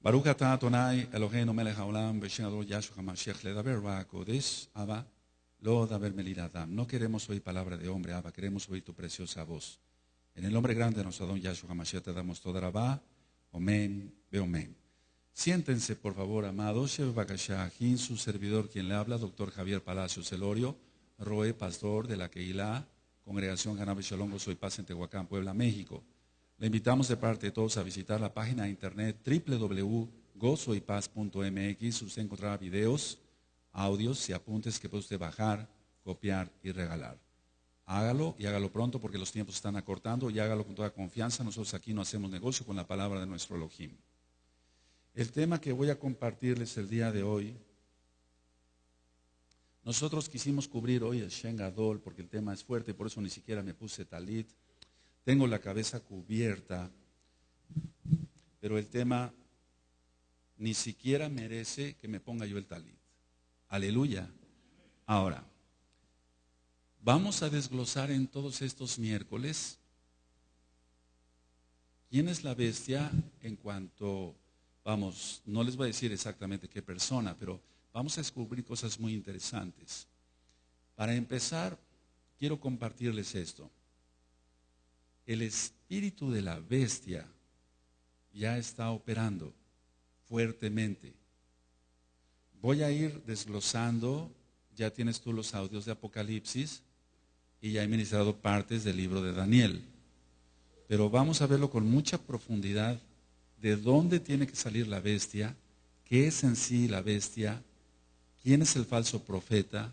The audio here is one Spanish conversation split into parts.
Baruch atah Adonai Eloheinu melech haolam b'shem Adonai Yahshua HaMashiach ledaber ruach hakodesh, Abba, lo daber melid adam. No queremos oír palabra de hombre, Abba, queremos oír tu preciosa voz. En el nombre grande de nuestro Adonai Yahshua HaMashiach te damos toda rabá, omen, beomen. Siéntense, por favor, amados. Shev Bakashah, aquí su servidor, quien le habla, doctor Javier Palacios Celorio, Roe, pastor de la Keilah, Congregación Hanabe Shalom, Gozo y Paz en Tehuacán, Puebla, México. Le invitamos de parte de todos a visitar la página de internet www.gozoypaz.mx. Usted encontrará videos, audios y apuntes que puede usted bajar, copiar y regalar. Hágalo y hágalo pronto porque los tiempos están acortando y hágalo con toda confianza. Nosotros aquí no hacemos negocio con la palabra de nuestro Elohim. El tema que voy a compartirles el día de hoy, nosotros quisimos cubrir hoy el Shen Gadol porque el tema es fuerte, por eso ni siquiera me puse talit. Tengo la cabeza cubierta, pero el tema ni siquiera merece que me ponga yo el talit. Aleluya. Ahora, vamos a desglosar en todos estos miércoles quién es la bestia en cuanto, vamos, no les voy a decir exactamente qué persona, pero vamos a descubrir cosas muy interesantes. Para empezar, quiero compartirles esto. El espíritu de la bestia ya está operando fuertemente. Voy a ir desglosando, ya tienes tú los audios de Apocalipsis y ya he ministrado partes del libro de Daniel. Pero vamos a verlo con mucha profundidad, de dónde tiene que salir la bestia, qué es en sí la bestia, quién es el falso profeta,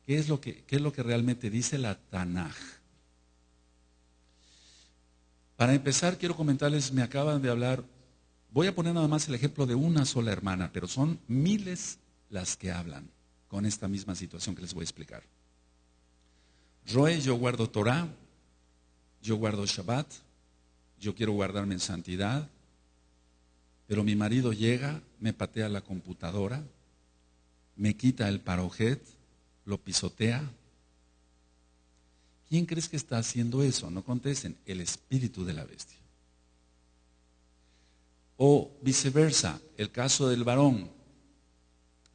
qué es lo que realmente dice la Tanaj. Para empezar, quiero comentarles, me acaban de hablar, voy a poner nada más el ejemplo de una sola hermana, pero son miles las que hablan con esta misma situación que les voy a explicar. Roe, yo guardo Torah, yo guardo Shabbat, yo quiero guardarme en santidad, pero mi marido llega, me patea la computadora, me quita el parojet, lo pisotea. ¿Quién crees que está haciendo eso? No contesten, el espíritu de la bestia. O viceversa, el caso del varón.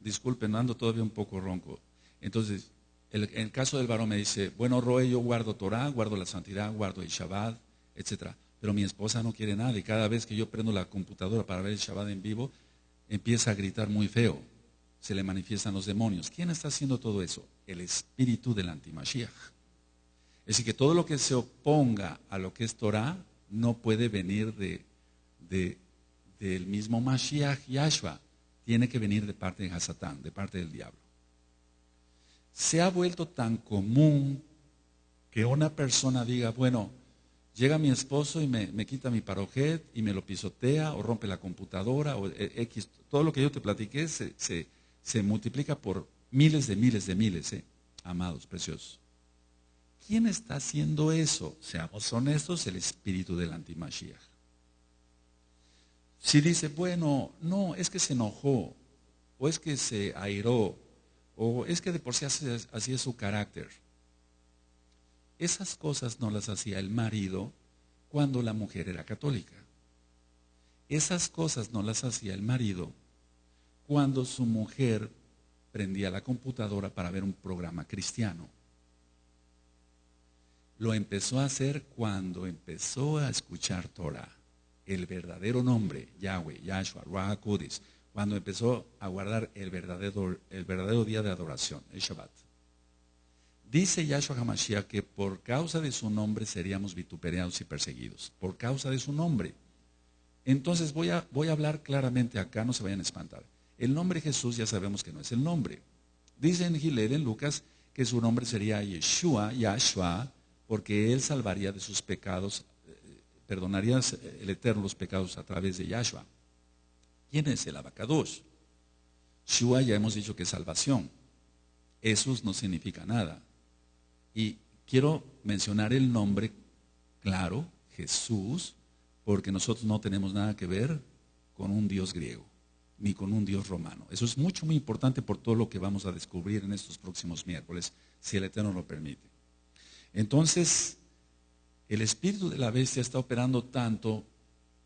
Disculpen, ando todavía un poco ronco. Entonces, el caso del varón me dice, bueno, Roe, yo guardo Torah, guardo la santidad, guardo el Shabbat, etc. Pero mi esposa no quiere nada y cada vez que yo prendo la computadora para ver el Shabbat en vivo, empieza a gritar muy feo. Se le manifiestan los demonios. ¿Quién está haciendo todo eso? El espíritu del antimashiach. Es decir, que todo lo que se oponga a lo que es Torah no puede venir del mismo Mashiach Yahshua. Tiene que venir de parte de Hasatán, de parte del diablo. Se ha vuelto tan común que una persona diga, bueno, llega mi esposo y me quita mi parojet y me lo pisotea o rompe la computadora o X. Todo lo que yo te platiqué se multiplica por miles de miles, amados, preciosos. ¿Quién está haciendo eso? Seamos honestos, el espíritu del antimashiach. Si dice, bueno, no, es que se enojó, o es que se airó, o es que de por sí así es su carácter. Esas cosas no las hacía el marido cuando la mujer era católica. Esas cosas no las hacía el marido cuando su mujer prendía la computadora para ver un programa cristiano. Lo empezó a hacer cuando empezó a escuchar Torah, el verdadero nombre, Yahweh, Yahshua, Ruach HaKodesh, cuando empezó a guardar el verdadero día de adoración, el Shabbat. Dice Yahshua HaMashiach que por causa de su nombre seríamos vituperados y perseguidos, por causa de su nombre. Entonces voy a hablar claramente acá, no se vayan a espantar. El nombre Jesús ya sabemos que no es el nombre. Dice en Gilel, en Lucas, que su nombre sería Yeshua, Yahshua, porque Él salvaría de sus pecados, perdonaría el Eterno los pecados a través de Yahshua. ¿Quién es el Abacadosh? Shua ya hemos dicho que es salvación. Jesús no significa nada. Y quiero mencionar el nombre claro, Jesús, porque nosotros no tenemos nada que ver con un Dios griego, ni con un Dios romano. Eso es mucho, muy importante por todo lo que vamos a descubrir en estos próximos miércoles, si el Eterno lo permite. Entonces, el espíritu de la bestia está operando tanto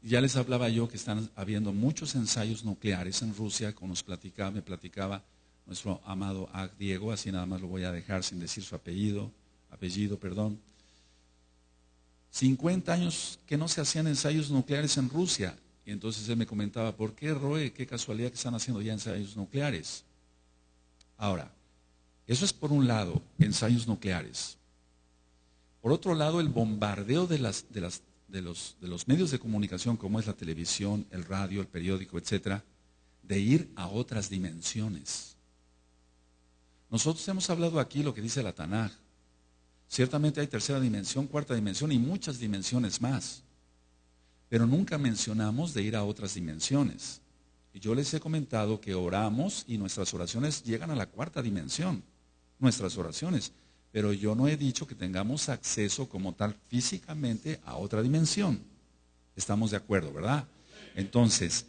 Ya les hablaba yo que están habiendo muchos ensayos nucleares en Rusia, como me platicaba nuestro amado Ag Diego, así nada más lo voy a dejar sin decir su apellido, perdón. 50 años que no se hacían ensayos nucleares en Rusia. Y entonces él me comentaba, ¿por qué, Roe? Qué casualidad que están haciendo ya ensayos nucleares. Ahora, eso es por un lado, ensayos nucleares. Por otro lado, el bombardeo de los medios de comunicación, como es la televisión, el radio, el periódico, etcétera, de ir a otras dimensiones. Nosotros hemos hablado aquí lo que dice la Tanaj. Ciertamente hay tercera dimensión, cuarta dimensión y muchas dimensiones más. Pero nunca mencionamos de ir a otras dimensiones. Y yo les he comentado que oramos y nuestras oraciones llegan a la cuarta dimensión. Nuestras oraciones. Pero yo no he dicho que tengamos acceso como tal físicamente a otra dimensión. Estamos de acuerdo, ¿verdad? Entonces,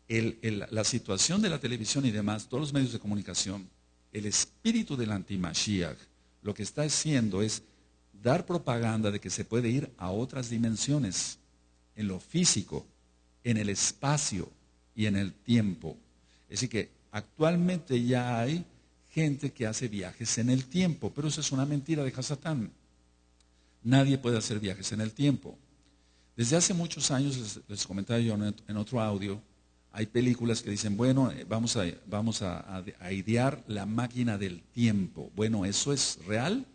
la situación de la televisión y demás, todos los medios de comunicación, el espíritu del anti-Mashiach, lo que está haciendo es dar propaganda de que se puede ir a otras dimensiones, en lo físico, en el espacio y en el tiempo. Es decir que actualmente ya hay gente que hace viajes en el tiempo, pero eso es una mentira de Hasatán. Nadie puede hacer viajes en el tiempo. Desde hace muchos años, les comentaba yo en otro audio, hay películas que dicen, bueno, vamos a idear la máquina del tiempo. Bueno, ¿eso es real?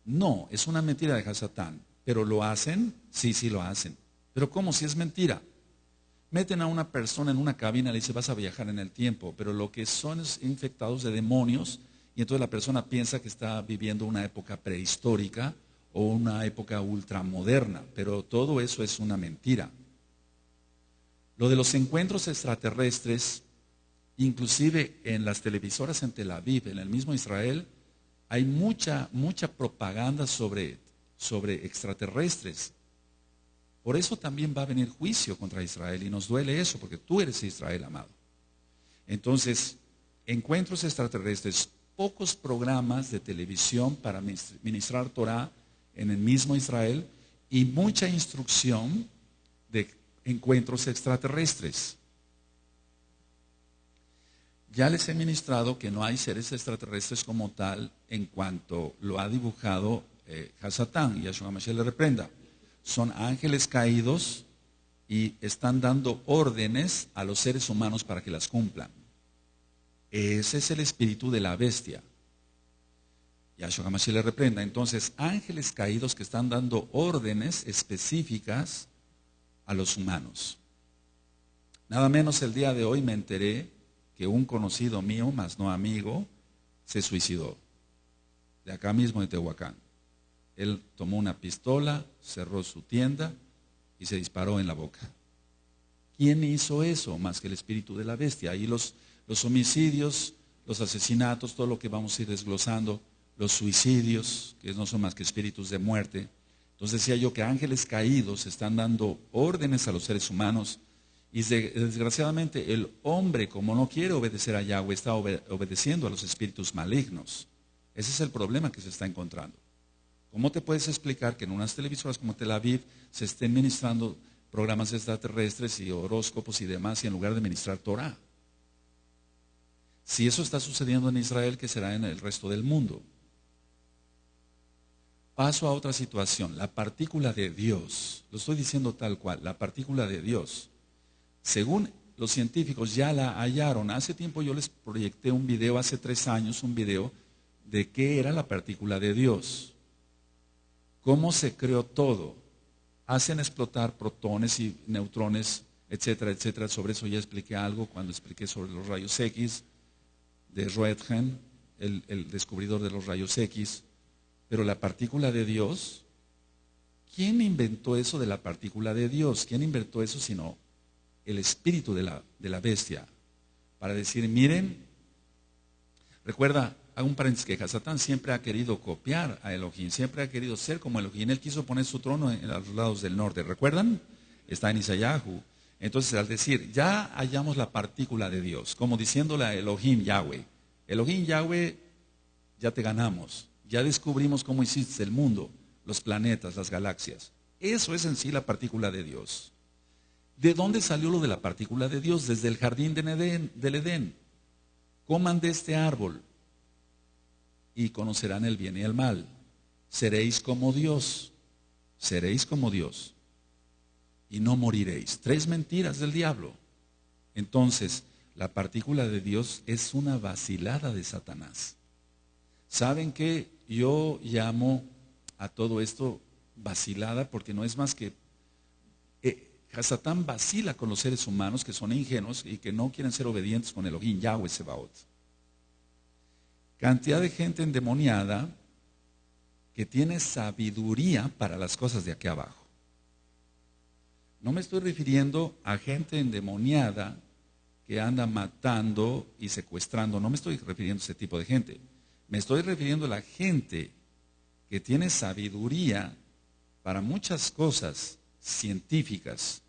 No, es una mentira de Hasatán. ¿Pero lo hacen? Sí, sí lo hacen. ¿Pero cómo si es mentira? Meten a una persona en una cabina y le dicen, vas a viajar en el tiempo, pero lo que son es infectados de demonios, y entonces la persona piensa que está viviendo una época prehistórica o una época ultramoderna, pero todo eso es una mentira. Lo de los encuentros extraterrestres, inclusive en las televisoras en Tel Aviv, en el mismo Israel, hay mucha propaganda sobre extraterrestres. Por eso también va a venir juicio contra Israel y nos duele eso, porque tú eres Israel, amado. Entonces, encuentros extraterrestres, pocos programas de televisión para ministrar Torah en el mismo Israel y mucha instrucción de encuentros extraterrestres. Ya les he ministrado que no hay seres extraterrestres como tal en cuanto lo ha dibujado Hasatán, y Yahshua Mashiach le reprenda. Son ángeles caídos y están dando órdenes a los seres humanos para que las cumplan. Ese es el espíritu de la bestia. Yahshua HaMashiach le reprenda. Entonces, ángeles caídos que están dando órdenes específicas a los humanos. Nada menos el día de hoy me enteré que un conocido mío, más no amigo, se suicidó. De acá mismo de Tehuacán. Él tomó una pistola, cerró su tienda y se disparó en la boca. ¿Quién hizo eso? Más que el espíritu de la bestia. Ahí los homicidios, los asesinatos, todo lo que vamos a ir desglosando, los suicidios, que no son más que espíritus de muerte. Entonces decía yo que ángeles caídos están dando órdenes a los seres humanos y desgraciadamente el hombre, como no quiere obedecer a Yahweh, está obedeciendo a los espíritus malignos. Ese es el problema que se está encontrando. ¿Cómo te puedes explicar que en unas televisoras como Tel Aviv se estén ministrando programas extraterrestres y horóscopos y demás, y en lugar de ministrar Torah? Si eso está sucediendo en Israel, ¿qué será en el resto del mundo? Paso a otra situación, la partícula de Dios. Lo estoy diciendo tal cual, la partícula de Dios. Según los científicos ya la hallaron. Hace tiempo yo les proyecté un video, hace 3 años, un video de qué era la partícula de Dios. Cómo se creó todo. Hacen explotar protones y neutrones, etcétera, etcétera. Sobre eso ya expliqué algo cuando expliqué sobre los rayos X de Roentgen, el descubridor de los rayos X. Pero la partícula de Dios, ¿quién inventó eso de la partícula de Dios? ¿Quién inventó eso sino el espíritu de la bestia? Para decir, miren, recuerda, hago un paréntesis, que Hasatán siempre ha querido copiar a Elohim, siempre ha querido ser como Elohim. Él quiso poner su trono en los lados del norte, ¿recuerdan? Está en Isayahu. Entonces, al decir, ya hallamos la partícula de Dios, como diciéndole a Elohim Yahweh, Elohim Yahweh, ya te ganamos, ya descubrimos cómo hiciste el mundo, los planetas, las galaxias. Eso es en sí la partícula de Dios. ¿De dónde salió lo de la partícula de Dios? Desde el jardín del Edén. Coman de este árbol y conocerán el bien y el mal. Seréis como Dios. Seréis como Dios. Y no moriréis. 3 mentiras del diablo. Entonces, la partícula de Dios es una vacilada de Satanás. ¿Saben qué? Yo llamo a todo esto vacilada porque no es más que Satán vacila con los seres humanos que son ingenuos y que no quieren ser obedientes con Elohim, Yahweh Sebaot. Cantidad de gente endemoniada que tiene sabiduría para las cosas de aquí abajo. No me estoy refiriendo a gente endemoniada que anda matando y secuestrando, no me estoy refiriendo a ese tipo de gente. Me estoy refiriendo a la gente que tiene sabiduría para muchas cosas científicas.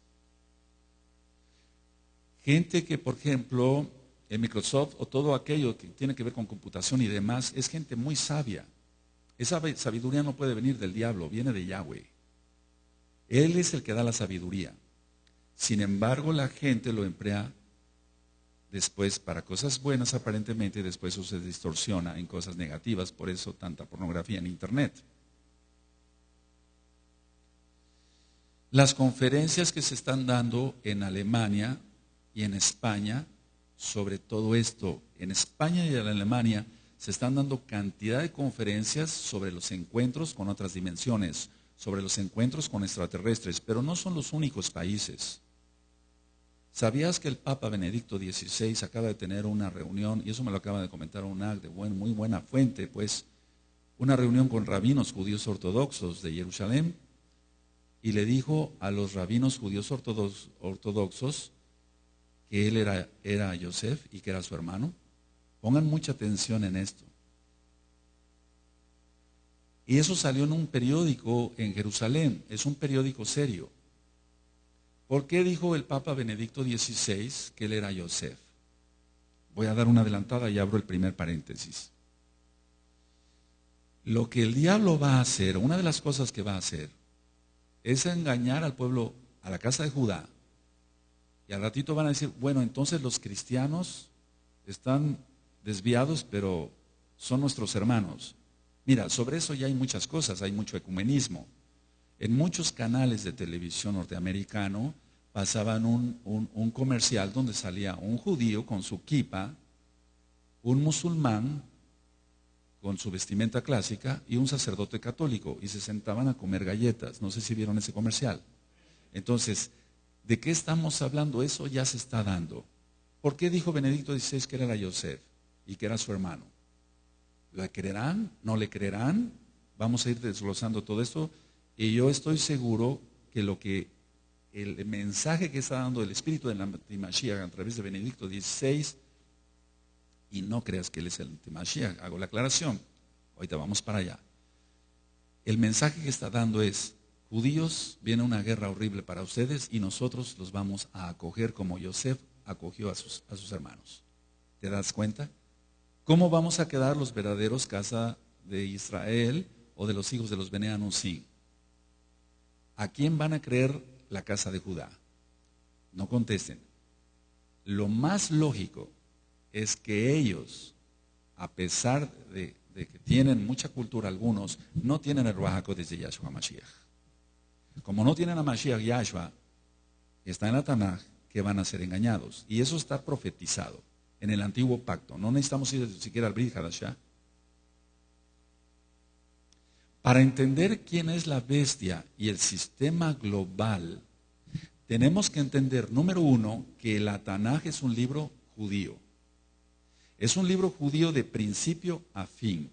Gente que, por ejemplo, en Microsoft o todo aquello que tiene que ver con computación y demás, es gente muy sabia. Esa sabiduría no puede venir del diablo, viene de Yahweh. Él es el que da la sabiduría. Sin embargo, la gente lo emplea después para cosas buenas aparentemente y después eso se distorsiona en cosas negativas, por eso tanta pornografía en internet. Las conferencias que se están dando en Alemania y en España sobre todo esto, en España y en Alemania se están dando cantidad de conferencias sobre los encuentros con otras dimensiones, sobre los encuentros con extraterrestres, pero no son los únicos países. ¿Sabías que el Papa Benedicto XVI acaba de tener una reunión, y eso me lo acaba de comentar un de muy buena fuente, pues, una reunión con rabinos judíos ortodoxos de Jerusalén, y le dijo a los rabinos judíos ortodoxos que él era Yosef y que era su hermano? Pongan mucha atención en esto. Y eso salió en un periódico en Jerusalén, es un periódico serio. ¿Por qué dijo el Papa Benedicto XVI que él era Yosef? Voy a dar una adelantada y abro el primer paréntesis. Lo que el diablo va a hacer, una de las cosas que va a hacer, es engañar al pueblo, a la casa de Judá. Y al ratito van a decir, bueno, entonces los cristianos están desviados, pero son nuestros hermanos. Mira, sobre eso ya hay muchas cosas, hay mucho ecumenismo. En muchos canales de televisión norteamericano pasaban un comercial donde salía un judío con su kipa, un musulmán con su vestimenta clásica y un sacerdote católico, y se sentaban a comer galletas. No sé si vieron ese comercial. Entonces, ¿de qué estamos hablando? Eso ya se está dando. ¿Por qué dijo Benedicto XVI que era Yosef y que era su hermano? ¿Le creerán? ¿No le creerán? Vamos a ir desglosando todo esto. Y yo estoy seguro que el mensaje que está dando el Espíritu del Antimashiach a través de Benedicto XVI, y no creas que él es el Antimashiach, hago la aclaración, ahorita vamos para allá. El mensaje que está dando es, judíos, viene una guerra horrible para ustedes y nosotros los vamos a acoger como Yosef acogió a sus hermanos. ¿Te das cuenta? ¿Cómo vamos a quedar los verdaderos casa de Israel o de los hijos de los Bene Anusim? ¿A quién van a creer la casa de Judá? No contesten. Lo más lógico es que ellos, a pesar de que tienen mucha cultura algunos, no tienen el Ruach HaKodesh de Yahshua Mashiach. Como no tienen a Mashiach Yahshua, está en la Tanaj, que van a ser engañados. Y eso está profetizado en el antiguo pacto. No necesitamos ir siquiera al Brit Hadashah. Para entender quién es la bestia y el sistema global, tenemos que entender, número uno, que la Tanaj es un libro judío. Es un libro judío de principio a fin.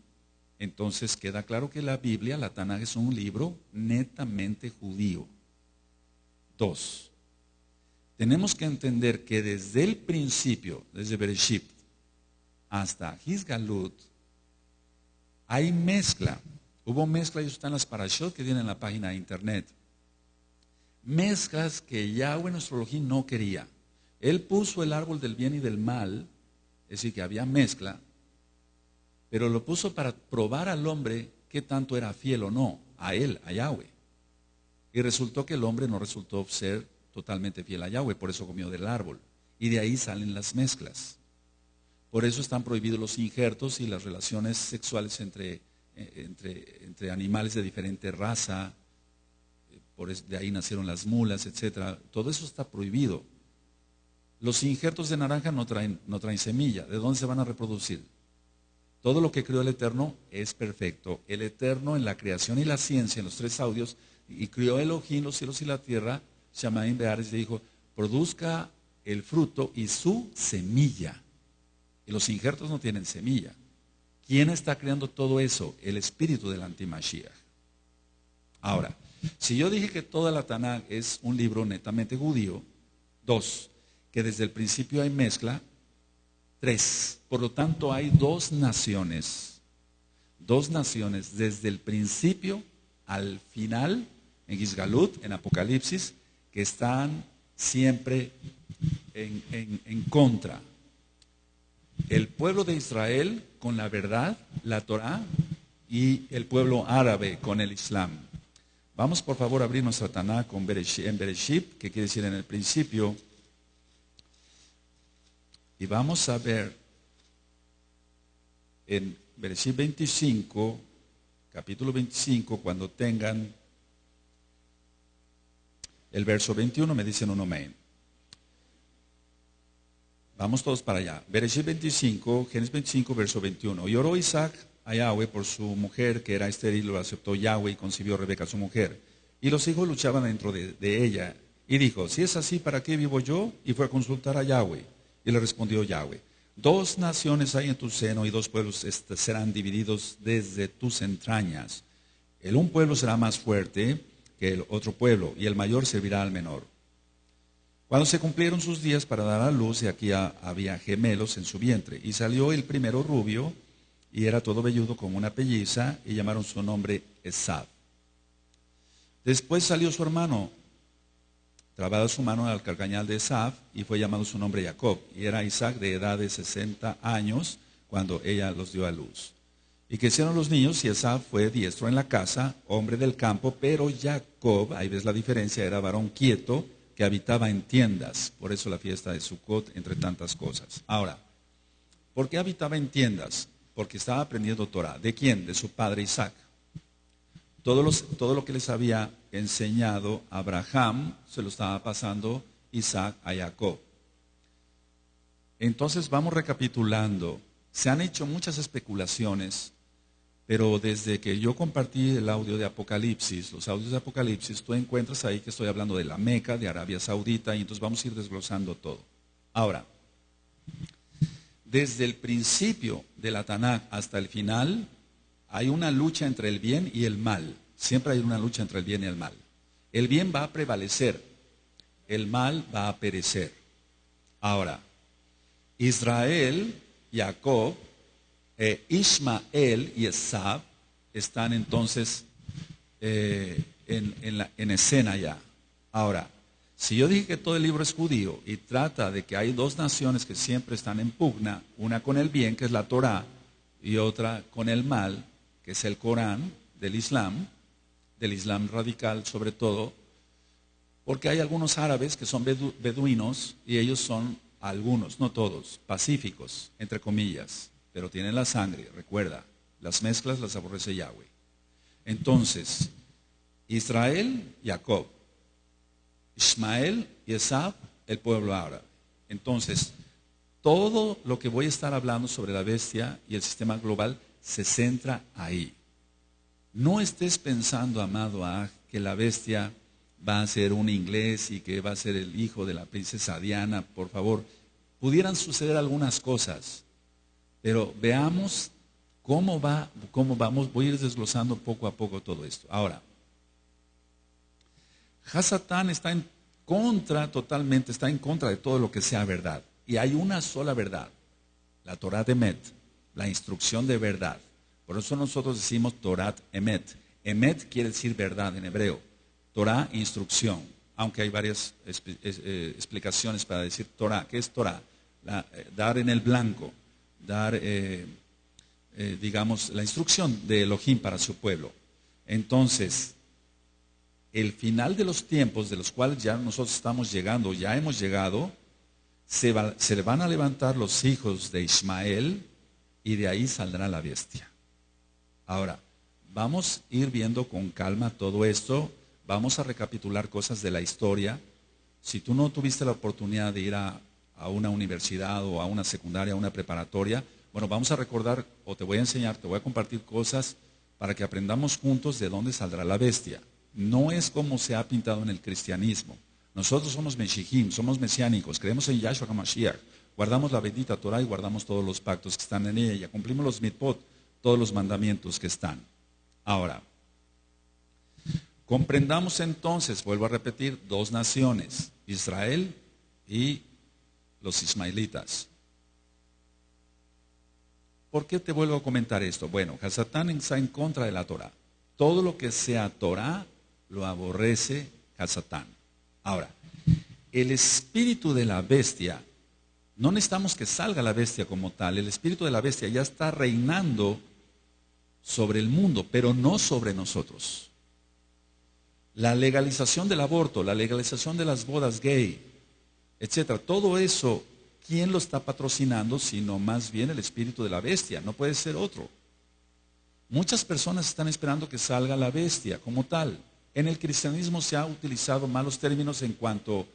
Entonces queda claro que la Biblia, la Tanaj, es un libro netamente judío. 2. Tenemos que entender que desde el principio, desde Bereshit hasta Hisgalut, hay mezcla. Hubo mezcla y eso está en las parashot que tienen en la página de internet. Mezclas que Yahweh nuestro Elohim no quería. Él puso el árbol del bien y del mal, es decir, que había mezcla, pero lo puso para probar al hombre qué tanto era fiel o no, a él, a Yahweh. Y resultó que el hombre no resultó ser totalmente fiel a Yahweh, por eso comió del árbol. Y de ahí salen las mezclas. Por eso están prohibidos los injertos y las relaciones sexuales entre animales de diferente raza. De ahí nacieron las mulas, etcétera. Todo eso está prohibido. Los injertos de naranja no traen semilla. ¿De dónde se van a reproducir? Todo lo que creó el Eterno es perfecto. El Eterno en la creación y la ciencia, en los 3 audios, y crió Elohim los cielos y la tierra, Shamaim Beares, le dijo, produzca el fruto y su semilla. Y los injertos no tienen semilla. ¿Quién está creando todo eso? El espíritu del antimashiach. Ahora, si yo dije que toda la Tanaj es un libro netamente judío, 2, que desde el principio hay mezcla, 3, por lo tanto hay 2 naciones desde el principio al final, en Gizgalut, en Apocalipsis, que están siempre en contra. El pueblo de Israel con la verdad, la Torah, y el pueblo árabe con el Islam. Vamos por favor a abrir nuestra Tanaj en Bereshit, que quiere decir en el principio. Y vamos a ver en Bereshit 25, capítulo 25, cuando tengan el verso 21, me dicen un amén. Vamos todos para allá. Bereshit 25, Génesis 25, verso 21. Y oró Isaac a Yahweh por su mujer, que era estéril, lo aceptó Yahweh y concibió Rebeca su mujer. Y los hijos luchaban dentro de ella. Y dijo, si es así, ¿para qué vivo yo? Y fue a consultar a Yahweh. Y le respondió Yahweh, 2 naciones hay en tu seno y 2 pueblos serán divididos desde tus entrañas. Un pueblo será más fuerte que el otro pueblo y el mayor servirá al menor. Cuando se cumplieron sus días para dar a luz, y aquí había gemelos en su vientre, y salió el primero rubio, y era todo velludo como una pelliza, y llamaron su nombre Esav. Después salió su hermano, trabada su mano al carcañal de Esav, y fue llamado su nombre Jacob, y era Isaac de edad de 60 años, cuando ella los dio a luz. Y crecieron los niños, y Esav fue diestro en la casa, hombre del campo, pero Jacob, ahí ves la diferencia, era varón quieto, que habitaba en tiendas, por eso la fiesta de Sukkot, entre tantas cosas. Ahora, ¿por qué habitaba en tiendas? Porque estaba aprendiendo Torah. ¿De quién? De su padre Isaac. Todo lo que les había enseñado Abraham, se lo estaba pasando Isaac a Jacob. Entonces vamos recapitulando. Se han hecho muchas especulaciones, pero desde que yo compartí el audio de Apocalipsis, los audios de Apocalipsis, tú encuentras ahí que estoy hablando de la Meca, de Arabia Saudita, y entonces vamos a ir desglosando todo. Ahora, desde el principio de la Tanaj hasta el final, hay una lucha entre el bien y el mal. Siempre hay una lucha entre el bien y el mal. El bien va a prevalecer, el mal va a perecer. Ahora, Israel, Jacob, Ismael y Esav están entonces en escena ya. Ahora, si yo dije que todo el libro es judío y trata de que hay 2 naciones que siempre están en pugna, una con el bien, que es la Torah, y otra con el mal, que es el Corán del Islam radical sobre todo, porque hay algunos árabes que son beduinos y ellos son algunos, no todos, pacíficos, entre comillas, pero tienen la sangre, recuerda, las mezclas las aborrece Yahweh. Entonces, Israel, Jacob, Ismael y Esav, el pueblo árabe. Entonces, todo lo que voy a estar hablando sobre la bestia y el sistema global se centra ahí. No estés pensando, amado Aj, que la bestia va a ser un inglés y que va a ser el hijo de la princesa Diana, por favor. Pudieran suceder algunas cosas, pero veamos cómo vamos, voy a ir desglosando poco a poco todo esto. Ahora, Hasatán está en contra de todo lo que sea verdad. Y hay una sola verdad, la Torah de Emet, la instrucción de verdad. Por eso nosotros decimos Torat Emet. Emet quiere decir verdad en hebreo. Torah, instrucción. Aunque hay varias explicaciones para decir Torah. ¿Qué es Torah? Dar en el blanco, dar, digamos, la instrucción de Elohim para su pueblo. Entonces, el final de los tiempos, de los cuales ya nosotros estamos llegando, ya hemos llegado, se le van a levantar los hijos de Ismael y de ahí saldrá la bestia. Ahora, vamos a ir viendo con calma todo esto, vamos a recapitular cosas de la historia. Si tú no tuviste la oportunidad de ir a una universidad o a una secundaria, a una preparatoria, bueno, vamos a recordar, o te voy a enseñar, te voy a compartir cosas para que aprendamos juntos de dónde saldrá la bestia. No es como se ha pintado en el cristianismo. Nosotros somos Meshijim, somos mesiánicos, creemos en Yahshua HaMashiach, guardamos la bendita Torah y guardamos todos los pactos que están en ella, cumplimos los mitzvot, todos los mandamientos que están. Ahora, comprendamos entonces, vuelvo a repetir, dos naciones, Israel y los ismaelitas. ¿Por qué te vuelvo a comentar esto? Bueno, Hasatán está en contra de la Torah. Todo lo que sea Torah lo aborrece Hasatán. Ahora, el espíritu de la bestia, no necesitamos que salga la bestia como tal, el espíritu de la bestia ya está reinando sobre el mundo, pero no sobre nosotros. La legalización del aborto, la legalización de las bodas gay, etcétera, todo eso, ¿quién lo está patrocinando? Sino más bien el espíritu de la bestia, no puede ser otro. Muchas personas están esperando que salga la bestia como tal. En el cristianismo se ha utilizado malos términos en cuanto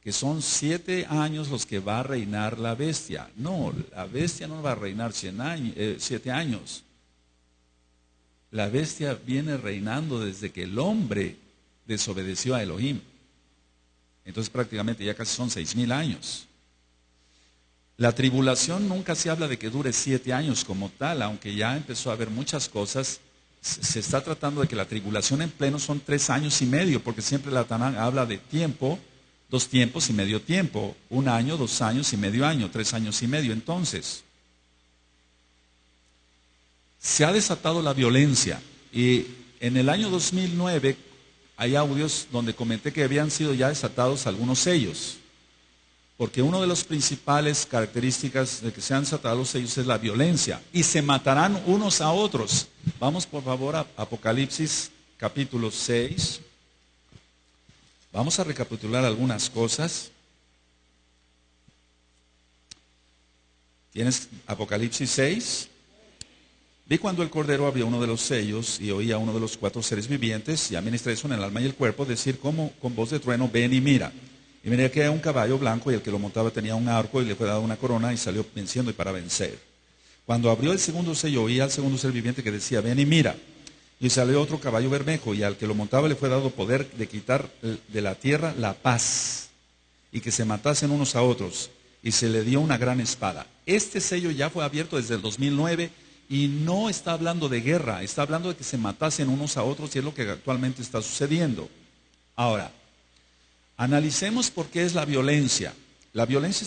que son 7 años los que va a reinar la bestia. No, la bestia no va a reinar 7 años. La bestia viene reinando desde que el hombre desobedeció a Elohim. Entonces prácticamente ya casi son 6,000 años. La tribulación nunca se habla de que dure 7 años como tal, aunque ya empezó a haber muchas cosas. Se está tratando de que la tribulación en pleno son 3 años y medio, porque siempre la Tanán habla de tiempo, 2 tiempos y medio tiempo, 1 año, 2 años y medio año, 3 años y medio. Entonces, se ha desatado la violencia y en el año 2009 hay audios donde comenté que habían sido ya desatados algunos sellos. Porque una de las principales características de que se han desatado los sellos es la violencia. Y se matarán unos a otros. Vamos por favor a Apocalipsis capítulo 6. Vamos a recapitular algunas cosas. ¿Tienes Apocalipsis 6? Vi cuando el Cordero abrió uno de los sellos y oí a uno de los 4 seres vivientes, y administré eso en el alma y el cuerpo, decir como con voz de trueno, ven y mira. Y miré que era un caballo blanco y el que lo montaba tenía un arco y le fue dada una corona y salió venciendo y para vencer. Cuando abrió el segundo sello, oí al segundo ser viviente que decía, ven y mira. Y salió otro caballo bermejo y al que lo montaba le fue dado poder de quitar de la tierra la paz y que se matasen unos a otros. Y se le dio una gran espada. Este sello ya fue abierto desde el 2009 y no está hablando de guerra, está hablando de que se matasen unos a otros y es lo que actualmente está sucediendo. Ahora, analicemos por qué es la violencia. La violencia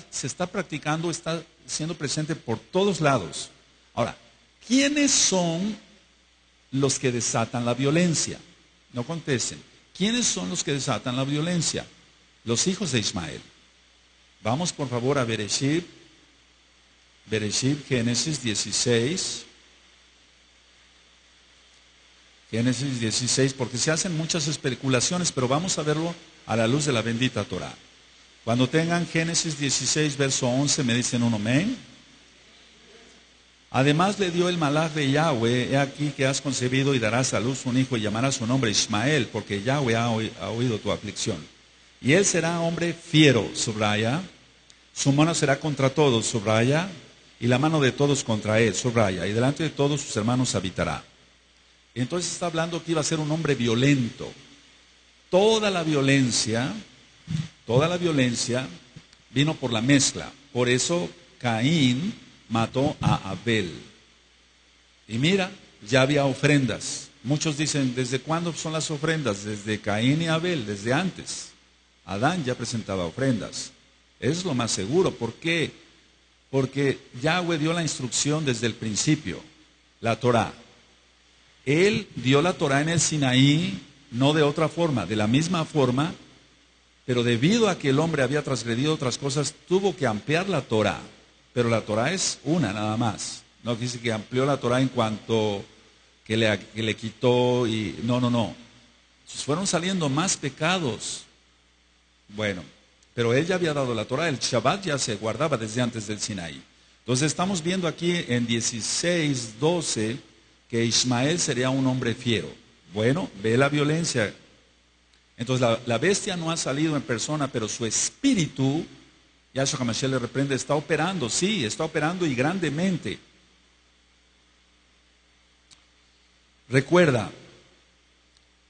se está practicando, está siendo presente por todos lados. Ahora, ¿quiénes son los que desatan la violencia? No contesten. ¿Quiénes son los que desatan la violencia? Los hijos de Ismael. Vamos por favor a Bereshit, Génesis 16. Génesis 16, porque se hacen muchas especulaciones, pero vamos a verlo a la luz de la bendita Torah. Cuando tengan Génesis 16, verso 11, me dicen un amén. Además le dio el malaj de Yahweh, he aquí que has concebido y darás a luz un hijo y llamarás su nombre Ismael, porque Yahweh ha oído tu aflicción. Y él será hombre fiero, subraya, su mano será contra todos, subraya, y la mano de todos contra él, subraya, y delante de todos sus hermanos habitará. Entonces está hablando que iba a ser un hombre violento. Toda la violencia vino por la mezcla. Por eso Caín mató a Abel. Y mira, ya había ofrendas. Muchos dicen, ¿desde cuándo son las ofrendas? Desde Caín y Abel, desde antes. Adán ya presentaba ofrendas. Eso es lo más seguro. ¿Por qué? Porque Yahweh dio la instrucción desde el principio, la Torah. Él dio la Torah en el Sinaí, no de otra forma, de la misma forma, pero debido a que el hombre había transgredido otras cosas, tuvo que ampliar la Torah. Pero la Torah es una nada más. No dice que amplió la Torah en cuanto que le quitó y no. Fueron saliendo más pecados. Bueno, pero él ya había dado la Torah, el Shabbat ya se guardaba desde antes del Sinaí. Entonces estamos viendo aquí en 16:12 que Ismael sería un hombre fiero. Bueno, ve la violencia. Entonces la bestia no ha salido en persona, pero su espíritu, Yahshua HaMashiach le reprende, está operando, sí, está operando y grandemente. Recuerda,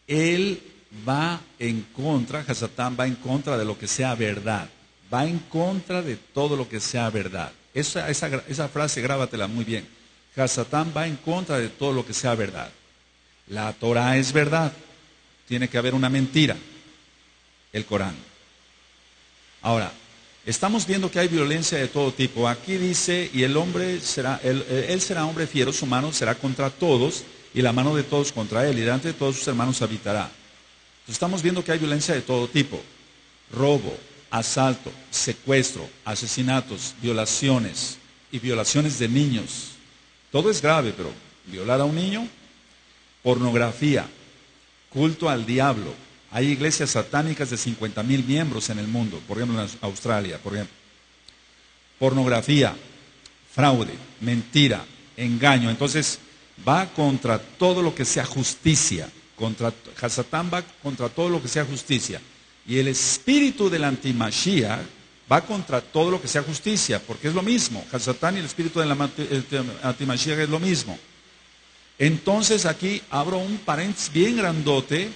él va en contra, Hasatán va en contra de lo que sea verdad, va en contra de todo lo que sea verdad. Esa frase grábatela muy bien. Hasatán va en contra de todo lo que sea verdad. La Torah es verdad, tiene que haber una mentira, el Corán. Ahora, estamos viendo que hay violencia de todo tipo. Aquí dice, y el hombre será, él será hombre fiero, su mano será contra todos, y la mano de todos contra él, y delante de todos sus hermanos habitará. Entonces, estamos viendo que hay violencia de todo tipo. Robo, asalto, secuestro, asesinatos, violaciones, y violaciones de niños. Todo es grave, pero violar a un niño, pornografía, culto al diablo. Hay iglesias satánicas de 50,000 miembros en el mundo, por ejemplo en Australia, por ejemplo. Pornografía, fraude, mentira, engaño. Entonces va contra todo lo que sea justicia. Hasatán va contra todo lo que sea justicia. Y el espíritu del antimashiach va contra todo lo que sea justicia, porque es lo mismo. Hasatán y el espíritu del antimashiach es lo mismo. Entonces aquí abro un paréntesis bien grandote.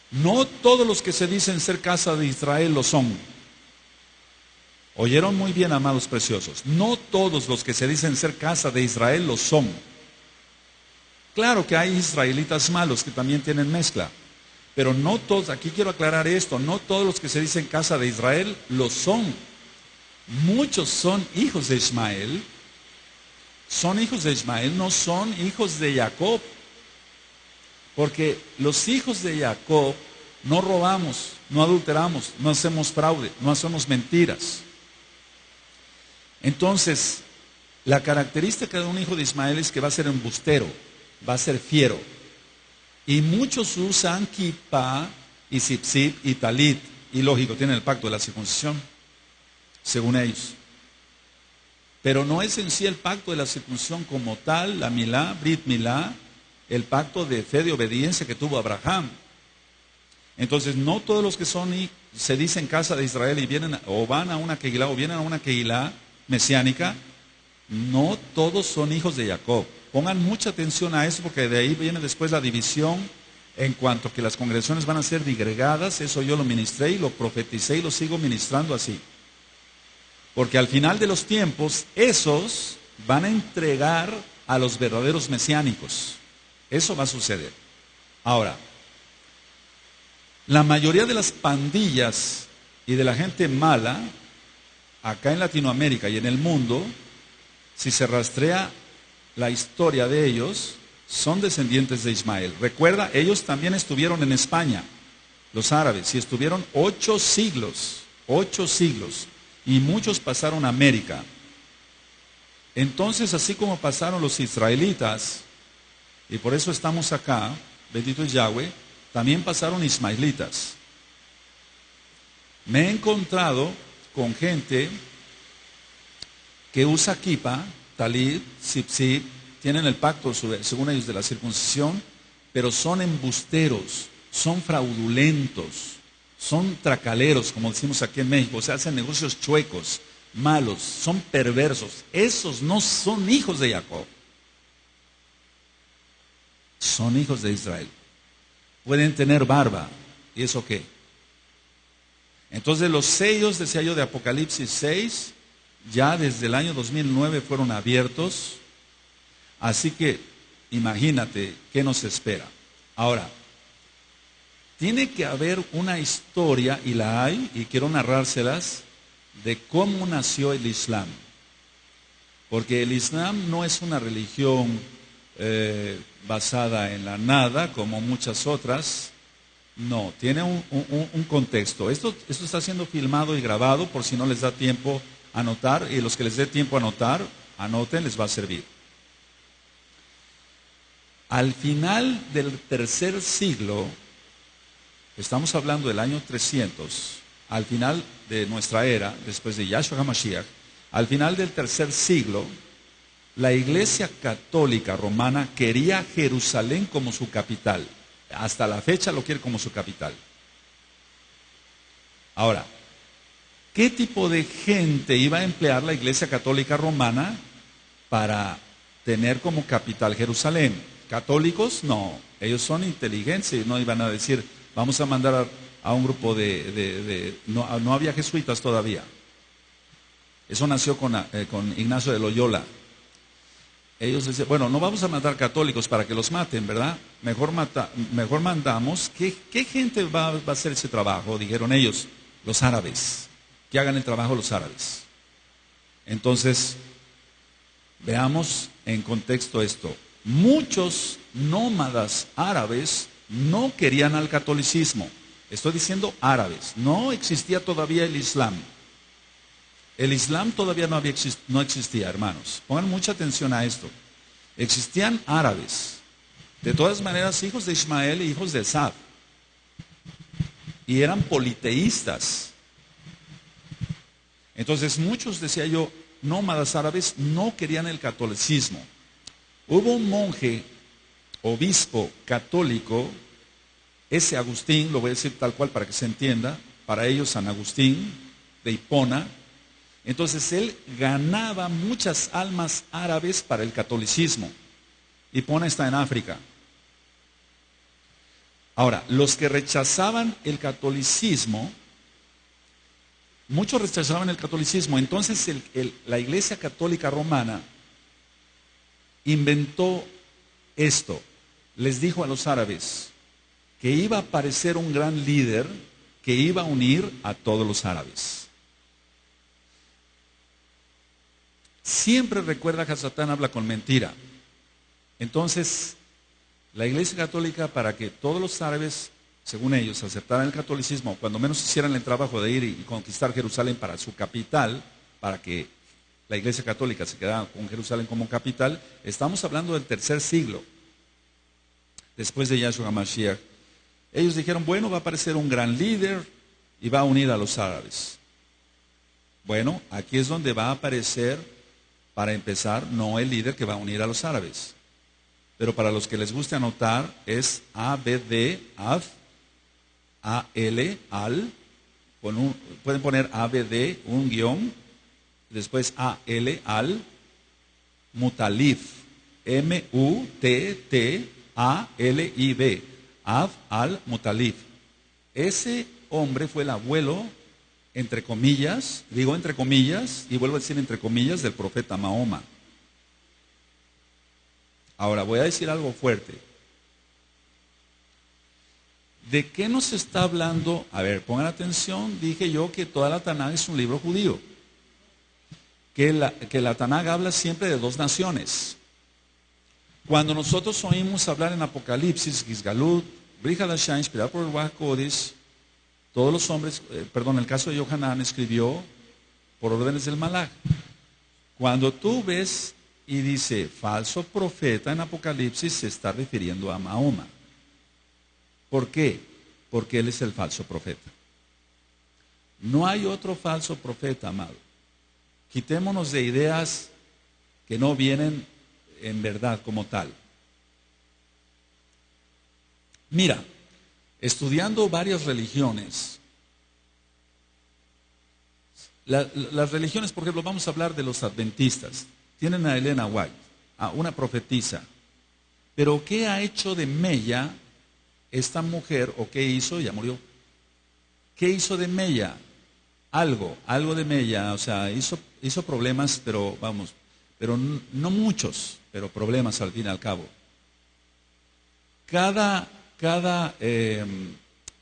No todos los que se dicen ser casa de Israel lo son. Oyeron muy bien, amados preciosos. No todos los que se dicen ser casa de Israel lo son. Claro que hay israelitas malos que también tienen mezcla. Pero no todos, aquí quiero aclarar esto, no todos los que se dicen casa de Israel lo son. Muchos son hijos de Ismael. Son hijos de Ismael, no son hijos de Jacob. Porque los hijos de Jacob no robamos, no adulteramos, no hacemos fraude, no hacemos mentiras. Entonces, la característica de un hijo de Ismael es que va a ser embustero, va a ser fiero. Y muchos usan kippah y zipzip y talit. Y lógico, tienen el pacto de la circuncisión, según ellos. Pero no es en sí el pacto de la circuncisión como tal, la milá, brit milá, el pacto de fe de obediencia que tuvo Abraham. Entonces, no todos los que se dicen casa de Israel y vienen o van a una kehilá o vienen a una kehilá mesiánica, no todos son hijos de Jacob. Pongan mucha atención a eso porque de ahí viene después la división en cuanto a que las congregaciones van a ser digregadas. Eso yo lo ministré y lo profeticé y lo sigo ministrando así. Porque al final de los tiempos, esos van a entregar a los verdaderos mesiánicos. Eso va a suceder. Ahora, la mayoría de las pandillas y de la gente mala, acá en Latinoamérica y en el mundo, si se rastrea la historia de ellos, son descendientes de Ismael. Recuerda, ellos también estuvieron en España, los árabes, y estuvieron 8 siglos, y muchos pasaron a América. Entonces, así como pasaron los israelitas, y por eso estamos acá, bendito es Yahweh, también pasaron ismaelitas. Me he encontrado con gente que usa kippah, talit, zipzip, tienen el pacto, según ellos, de la circuncisión, pero son embusteros, son fraudulentos, son tracaleros, como decimos aquí en México, o sea, hacen negocios chuecos, malos, son perversos. Esos no son hijos de Jacob, son hijos de Israel. Pueden tener barba, ¿y eso qué? Entonces los sellos, decía yo, de Apocalipsis 6, ya desde el año 2009 fueron abiertos. Así que imagínate qué nos espera. Ahora, tiene que haber una historia, y la hay, y quiero narrárselas, de cómo nació el Islam. Porque el Islam no es una religión basada en la nada, como muchas otras. No, tiene un contexto. Esto está siendo filmado y grabado, por si no les da tiempo a anotar, y los que les dé tiempo a anotar, anoten, les va a servir. Al final del tercer siglo, estamos hablando del año 300, al final de nuestra era, después de Yahshua HaMashiach, al final del tercer siglo, la Iglesia Católica Romana quería Jerusalén como su capital. Hasta la fecha lo quiere como su capital. Ahora, ¿qué tipo de gente iba a emplear la Iglesia Católica Romana para tener como capital Jerusalén? ¿Católicos? No, ellos son inteligentes y no iban a decir, vamos a mandar a un grupo no había jesuitas todavía. Eso nació con Ignacio de Loyola. Ellos decían, bueno, no vamos a mandar católicos para que los maten, ¿verdad? Mejor mandamos, ¿qué gente va a hacer ese trabajo? Dijeron ellos, los árabes, que hagan el trabajo los árabes. Entonces, veamos en contexto esto. Muchos nómadas árabes no querían al catolicismo. Estoy diciendo árabes. No existía todavía el Islam. El Islam todavía no existía, hermanos. Pongan mucha atención a esto. Existían árabes. De todas maneras, hijos de Ismael e hijos de Esab. Y eran politeístas. Entonces, muchos, decía yo, nómadas árabes no querían el catolicismo. Hubo un monje, obispo católico, ese Agustín, lo voy a decir tal cual para que se entienda, para ellos San Agustín de Hipona. Entonces él ganaba muchas almas árabes para el catolicismo. Hipona está en África. Ahora, los que rechazaban el catolicismo, muchos rechazaban el catolicismo, entonces la Iglesia Católica Romana inventó esto. Les dijo a los árabes que iba a aparecer un gran líder que iba a unir a todos los árabes. Siempre recuerda que Satán habla con mentira. Entonces, la Iglesia Católica, para que todos los árabes, según ellos, aceptaran el catolicismo, cuando menos hicieran el trabajo de ir y conquistar Jerusalén para su capital, para que la Iglesia Católica se quedara con Jerusalén como capital, estamos hablando del tercer siglo, después de Yahshua HaMashiach. Ellos dijeron, bueno, va a aparecer un gran líder y va a unir a los árabes. Bueno, aquí es donde va a aparecer, para empezar, no el líder que va a unir a los árabes. Pero para los que les guste anotar, es ABD, Ad, AL, Al, pueden poner ABD, un guión, después AL, Al, Mutalib, M-U-T-T-A-L-I-B, Ad, Al, Mutalib. Ese hombre fue el abuelo, entre comillas, digo entre comillas, y vuelvo a decir entre comillas, del profeta Mahoma. Ahora, voy a decir algo fuerte. ¿De qué nos está hablando? A ver, pongan atención, dije yo que toda la Tanaj es un libro judío. Que la Tanaj habla siempre de dos naciones. Cuando nosotros oímos hablar en Apocalipsis, Gizgalut, Brit Hadashah, inspirado por el Ruach HaKodesh, todos los hombres, el caso de Yohanan escribió por órdenes del Malach. Cuando tú ves y dice falso profeta en Apocalipsis, se está refiriendo a Mahoma. ¿Por qué? Porque él es el falso profeta. No hay otro falso profeta, amado. Quitémonos de ideas que no vienen en verdad como tal. Mira, estudiando varias religiones, las religiones, por ejemplo, vamos a hablar de los adventistas. Tienen a Elena White, a una profetisa. Pero ¿qué ha hecho de mella esta mujer? ¿O qué hizo? Ya murió. ¿Qué hizo de mella? Algo de mella. O sea, hizo problemas, pero no muchos, pero problemas al fin y al cabo. Cada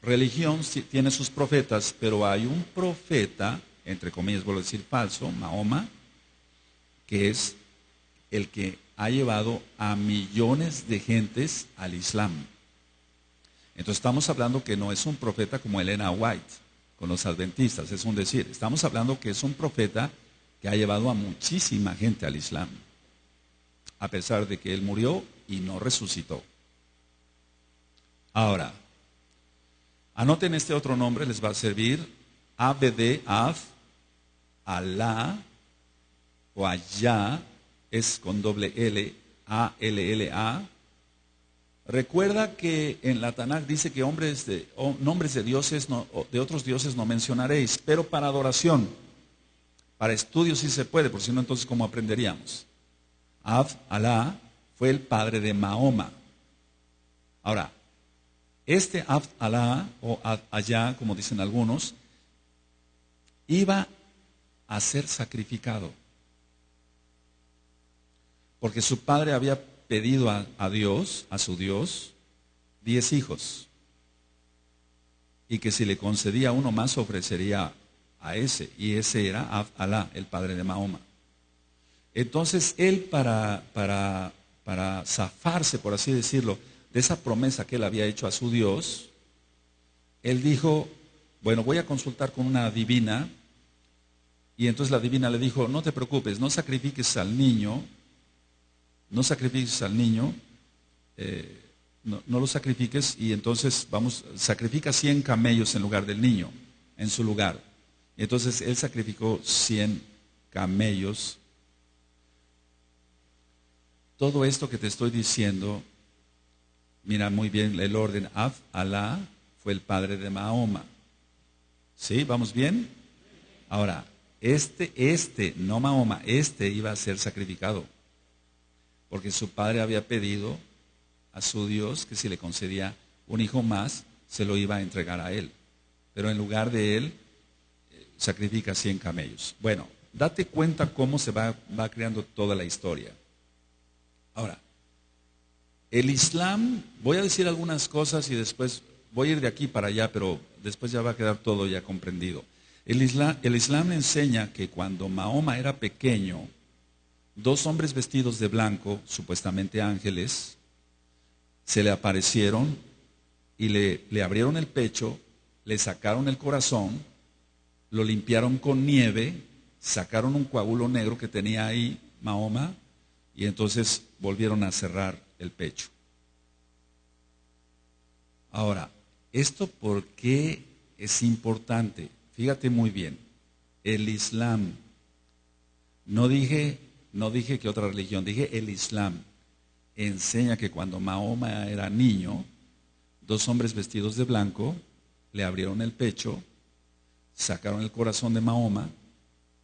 religión tiene sus profetas, pero hay un profeta, entre comillas, vuelvo a decir falso, Mahoma, que es el que ha llevado a millones de gentes al Islam. Entonces estamos hablando que no es un profeta como Elena White, con los adventistas, es un decir. Estamos hablando que es un profeta que ha llevado a muchísima gente al Islam. A pesar de que él murió, y no resucitó. Ahora, anoten este otro nombre, les va a servir. Abd, Av, Alá o Allá, es con doble L, A-L-L-A. Recuerda que en la Tanaj dice que nombres de dioses, de otros dioses no mencionaréis, pero para adoración, para estudio sí se puede, por si no, entonces ¿cómo aprenderíamos? Ab, Alá, fue el padre de Mahoma. Ahora, este Ab, Alá, o Allá, como dicen algunos, iba a ser sacrificado. Porque su padre había pedido a Dios, a su Dios, 10 hijos. Y que si le concedía uno más, ofrecería a ese. Y ese era Ab, Alá, el padre de Mahoma. Entonces él para zafarse, por así decirlo, de esa promesa que él había hecho a su Dios, él dijo, bueno, voy a consultar con una divina. Y entonces la divina le dijo, no te preocupes, no sacrifiques al niño, no lo sacrifiques, y entonces sacrifica 100 camellos en lugar del niño, en su lugar. Y entonces él sacrificó 100 camellos. Todo esto que te estoy diciendo, mira muy bien el orden. Ab, Alá, fue el padre de Mahoma. ¿Sí? ¿Vamos bien? Ahora, no Mahoma, iba a ser sacrificado. Porque su padre había pedido a su Dios que si le concedía un hijo más, se lo iba a entregar a él. Pero en lugar de él, sacrifica 100 camellos. Bueno, date cuenta cómo se va creando toda la historia. Ahora, el Islam, voy a decir algunas cosas y después voy a ir de aquí para allá, pero después ya va a quedar todo ya comprendido. El Islam enseña que cuando Mahoma era pequeño, 2 hombres vestidos de blanco, supuestamente ángeles, se le aparecieron y le abrieron el pecho, le sacaron el corazón, lo limpiaron con nieve, sacaron un coágulo negro que tenía ahí Mahoma y entonces volvieron a cerrar el pecho. Ahora, ¿esto por qué es importante? Fíjate muy bien, el Islam, no dije que otra religión, dije el Islam, enseña que cuando Mahoma era niño, 2 hombres vestidos de blanco le abrieron el pecho, sacaron el corazón de Mahoma,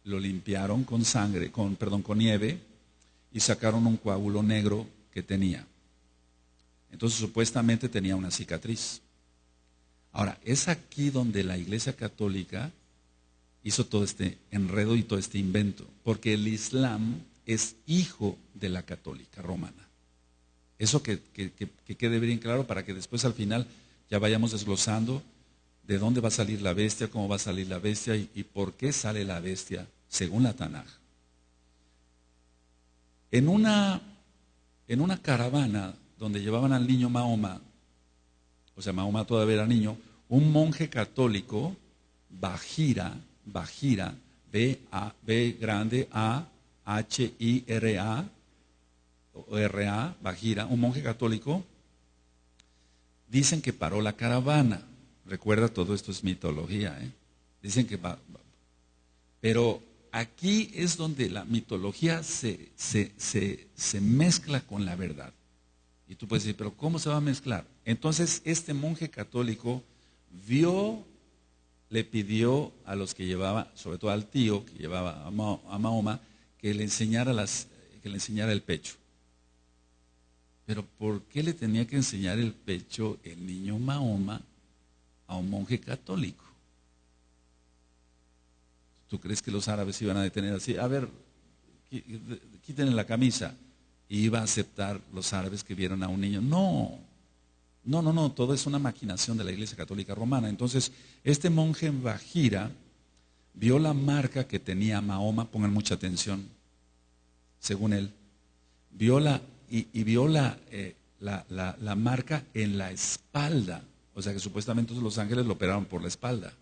lo limpiaron con con nieve y sacaron un coágulo negro que tenía. Entonces supuestamente tenía una cicatriz. Ahora, es aquí donde la Iglesia Católica hizo todo este enredo y todo este invento, porque el Islam es hijo de la Católica Romana. Eso que quede bien claro para que después al final ya vayamos desglosando de dónde va a salir la bestia, cómo va a salir la bestia y por qué sale la bestia según la Tanaj. En una caravana donde llevaban al niño Mahoma, o sea, Mahoma todavía era niño, un monje católico, Bahira, B grande A, H-I-R-A, o R-A, Bahira, un monje católico, dicen que paró la caravana. Recuerda, todo esto es mitología, Dicen que pero aquí es donde la mitología se mezcla con la verdad. Y tú puedes decir, pero ¿cómo se va a mezclar? Entonces este monje católico le pidió a los que llevaba, sobre todo al tío que llevaba a Mahoma, que le enseñara el pecho. Pero ¿por qué le tenía que enseñar el pecho el niño Mahoma a un monje católico? ¿Tú crees que los árabes iban a detener así? A ver, quítenle la camisa. Y iba a aceptar los árabes que vieron a un niño. No, todo es una maquinación de la Iglesia Católica Romana. Entonces, este monje en Bahira vio la marca que tenía Mahoma, pongan mucha atención, según él, vio la marca en la espalda, o sea que supuestamente los ángeles lo operaron por la espalda.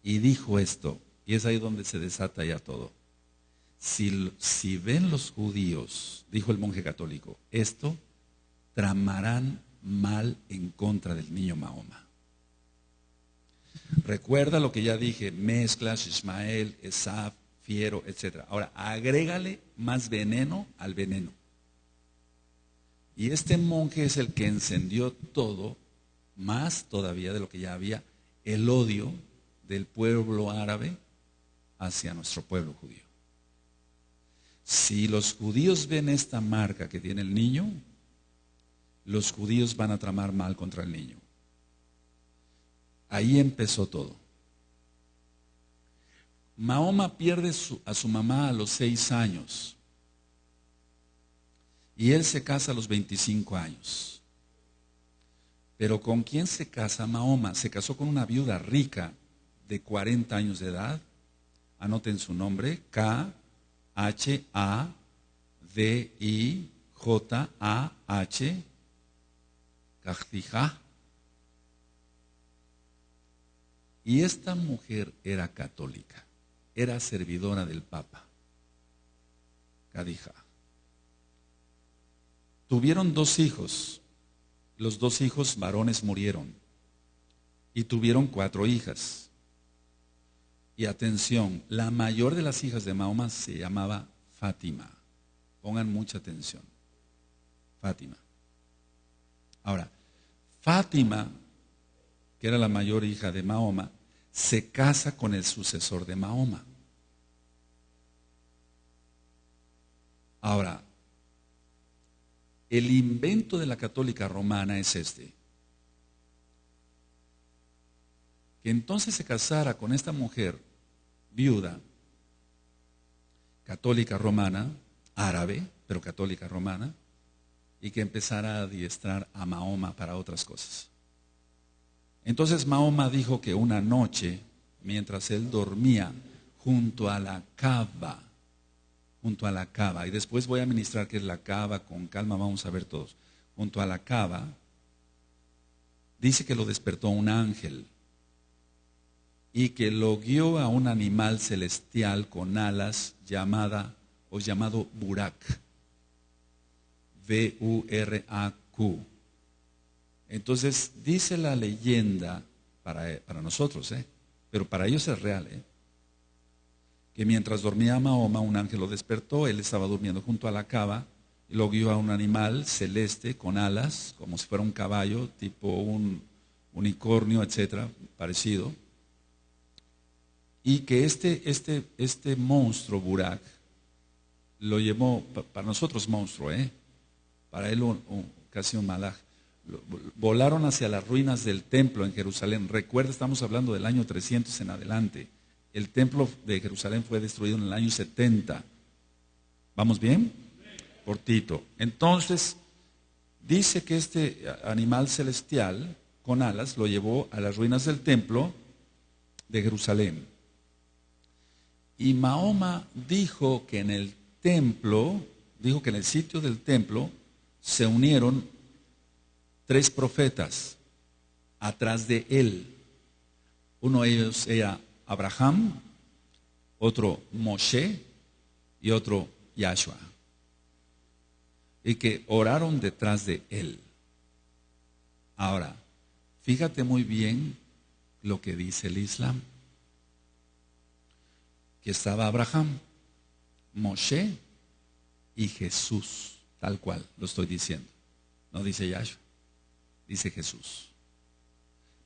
Y dijo esto, y es ahí donde se desata ya todo. si ven los judíos, dijo el monje católico, esto, tramarán mal en contra del niño Mahoma. Recuerda lo que ya dije, mezclas, Ismael, Esaf, fiero, etc. Ahora, agrégale más veneno al veneno. Y este monje es el que encendió todo, más todavía de lo que ya había, el odio del pueblo árabe hacia nuestro pueblo judío. Si los judíos ven esta marca que tiene el niño, los judíos van a tramar mal contra el niño. Ahí empezó todo. Mahoma pierde a su mamá a los 6 años y él se casa a los 25 años. Pero ¿con quién se casa Mahoma? Se casó con una viuda rica de 40 años de edad. Anoten su nombre, Khadijah, Khadijah. Y esta mujer era católica, era servidora del Papa. Khadijah. Tuvieron 2 hijos. Los 2 hijos varones murieron. Y tuvieron 4 hijas. Y atención, la mayor de las hijas de Mahoma se llamaba Fátima. Pongan mucha atención. Fátima. Ahora, Fátima, que era la mayor hija de Mahoma, se casa con el sucesor de Mahoma. Ahora, el invento de la católica romana es este: que entonces se casara con esta mujer viuda, católica romana, árabe, pero católica romana, y que empezara a adiestrar a Mahoma para otras cosas. Entonces Mahoma dijo que una noche, mientras él dormía junto a la Kaaba, y después voy a ministrar qué es la Kaaba, con calma vamos a ver todos, junto a la Kaaba, dice que lo despertó un ángel y que lo guió a un animal celestial con alas llamado Burak, V-U-R-A-Q. Entonces dice la leyenda, para nosotros, pero para ellos es real, que mientras dormía Mahoma, un ángel lo despertó, él estaba durmiendo junto a la Kaaba, y lo guió a un animal celeste con alas, como si fuera un caballo, tipo un unicornio, etcétera, parecido, y que este monstruo, Burak, lo llevó, para nosotros monstruo, para él casi un malaj. Volaron hacia las ruinas del templo en Jerusalén. Recuerda, estamos hablando del año 300 en adelante. El templo de Jerusalén fue destruido en el año 70. ¿Vamos bien? Por Tito. Entonces, dice que este animal celestial con alas lo llevó a las ruinas del templo de Jerusalén. Y Mahoma dijo que en el sitio del templo se unieron 3 profetas atrás de él. Uno de ellos era Abraham, otro Moshe y otro Yahshua. Y que oraron detrás de él. Ahora, fíjate muy bien lo que dice el Islam. Que estaba Abraham, Moshe y Jesús, tal cual lo estoy diciendo. No dice Yahshua, dice Jesús.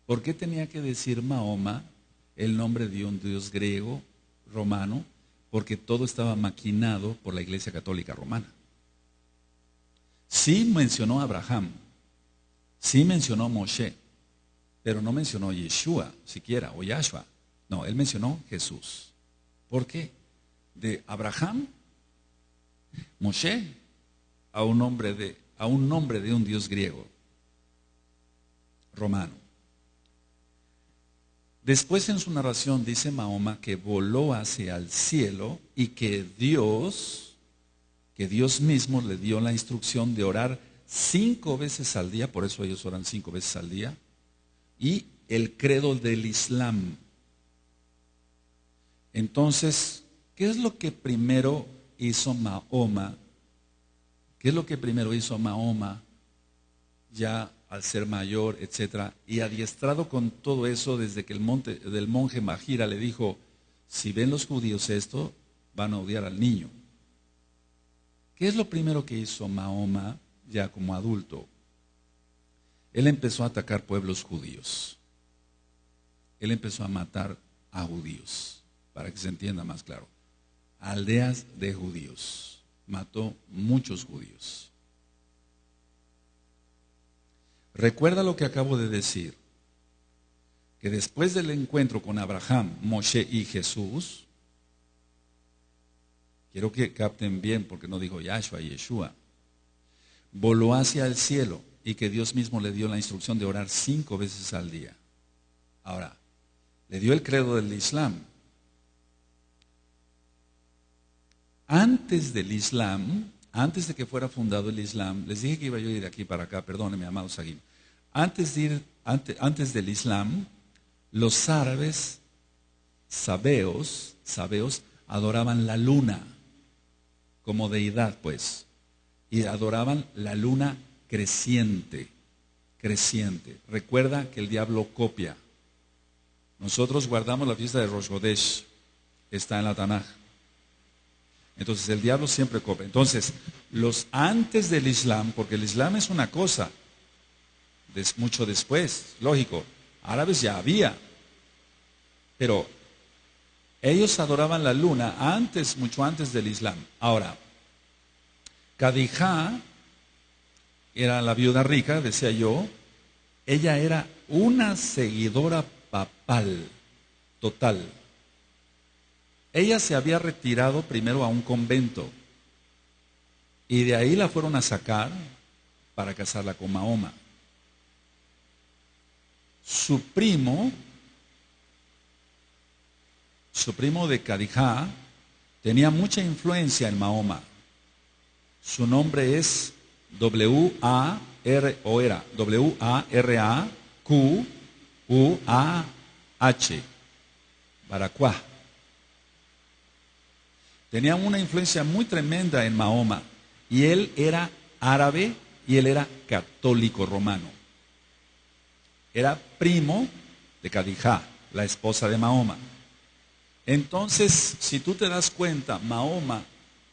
¿Por qué tenía que decir Mahoma el nombre de un dios griego, romano? Porque todo estaba maquinado por la Iglesia Católica Romana. Sí mencionó a Abraham, sí mencionó a Moshe, pero no mencionó Yeshua siquiera, o Yahshua. No, él mencionó Jesús. ¿Por qué? De Abraham, Moshe, a un nombre de un dios griego, romano. Después en su narración dice Mahoma que voló hacia el cielo y que Dios mismo le dio la instrucción de orar 5 veces al día, por eso ellos oran 5 veces al día, y el credo del Islam. Entonces, ¿Qué es lo que primero hizo Mahoma? ¿Qué es lo que primero hizo Mahoma ya al ser mayor, etcétera? Y adiestrado con todo eso desde que del monje Mahira le dijo, si ven los judíos esto, van a odiar al niño. ¿Qué es lo primero que hizo Mahoma ya como adulto? Él empezó a atacar pueblos judíos. Él empezó a matar a judíos, para que se entienda más claro. Aldeas de judíos. Mató muchos judíos. Recuerda lo que acabo de decir, que después del encuentro con Abraham, Moshe y Jesús, quiero que capten bien porque no dijo Yahshua y Yeshua, voló hacia el cielo y que Dios mismo le dio la instrucción de orar 5 veces al día. Ahora, le dio el credo del Islam. Antes del Islam, antes de que fuera fundado el Islam, les dije que iba yo a ir de aquí para acá, perdónenme, amado Saguín. Antes del Islam, los árabes sabeos adoraban la luna como deidad, pues, y adoraban la luna creciente. Recuerda que el diablo copia. Nosotros guardamos la fiesta de Rosh Hodesh, está en la Tanaj. Entonces el diablo siempre copia. Entonces, los antes del Islam, porque el Islam es una cosa, mucho después, lógico, árabes ya había, pero ellos adoraban la luna mucho antes del Islam. Ahora, Khadija era la viuda rica, decía yo, ella era una seguidora papal, total. Ella se había retirado primero a un convento y de ahí la fueron a sacar para casarla con Mahoma. Su primo de Khadija tenía mucha influencia en Mahoma. Su nombre es W-A-R-A-Q-U-A-H, Baracuá. Tenía una influencia muy tremenda en Mahoma. Y él era árabe y él era católico romano. Era primo de Khadija, la esposa de Mahoma. Entonces, si tú te das cuenta, Mahoma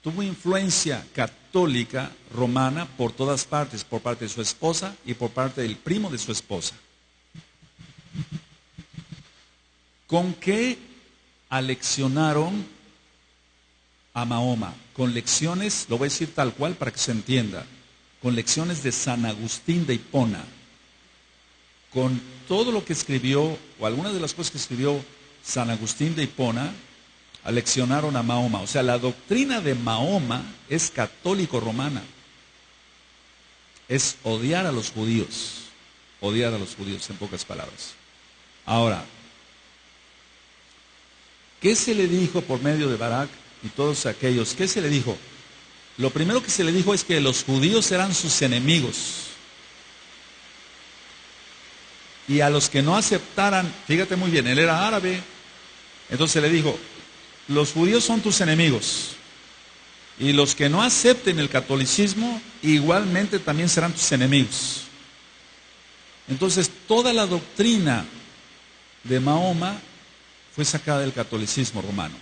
tuvo influencia católica romana por todas partes, por parte de su esposa y por parte del primo de su esposa. ¿Con qué aleccionaron a Mahoma? Con lecciones, lo voy a decir tal cual para que se entienda, con lecciones de San Agustín de Hipona, con todo lo que escribió, o algunas de las cosas que escribió San Agustín de Hipona, aleccionaron a Mahoma. O sea, la doctrina de Mahoma es católico-romana. Es odiar a los judíos en pocas palabras. Ahora, ¿qué se le dijo por medio de Barak y todos aquellos? ¿Qué se le dijo? Lo primero que se le dijo es que los judíos eran sus enemigos. Y a los que no aceptaran, fíjate muy bien, él era árabe, entonces le dijo, los judíos son tus enemigos. Y los que no acepten el catolicismo, igualmente también serán tus enemigos. Entonces, toda la doctrina de Mahoma fue sacada del catolicismo romano.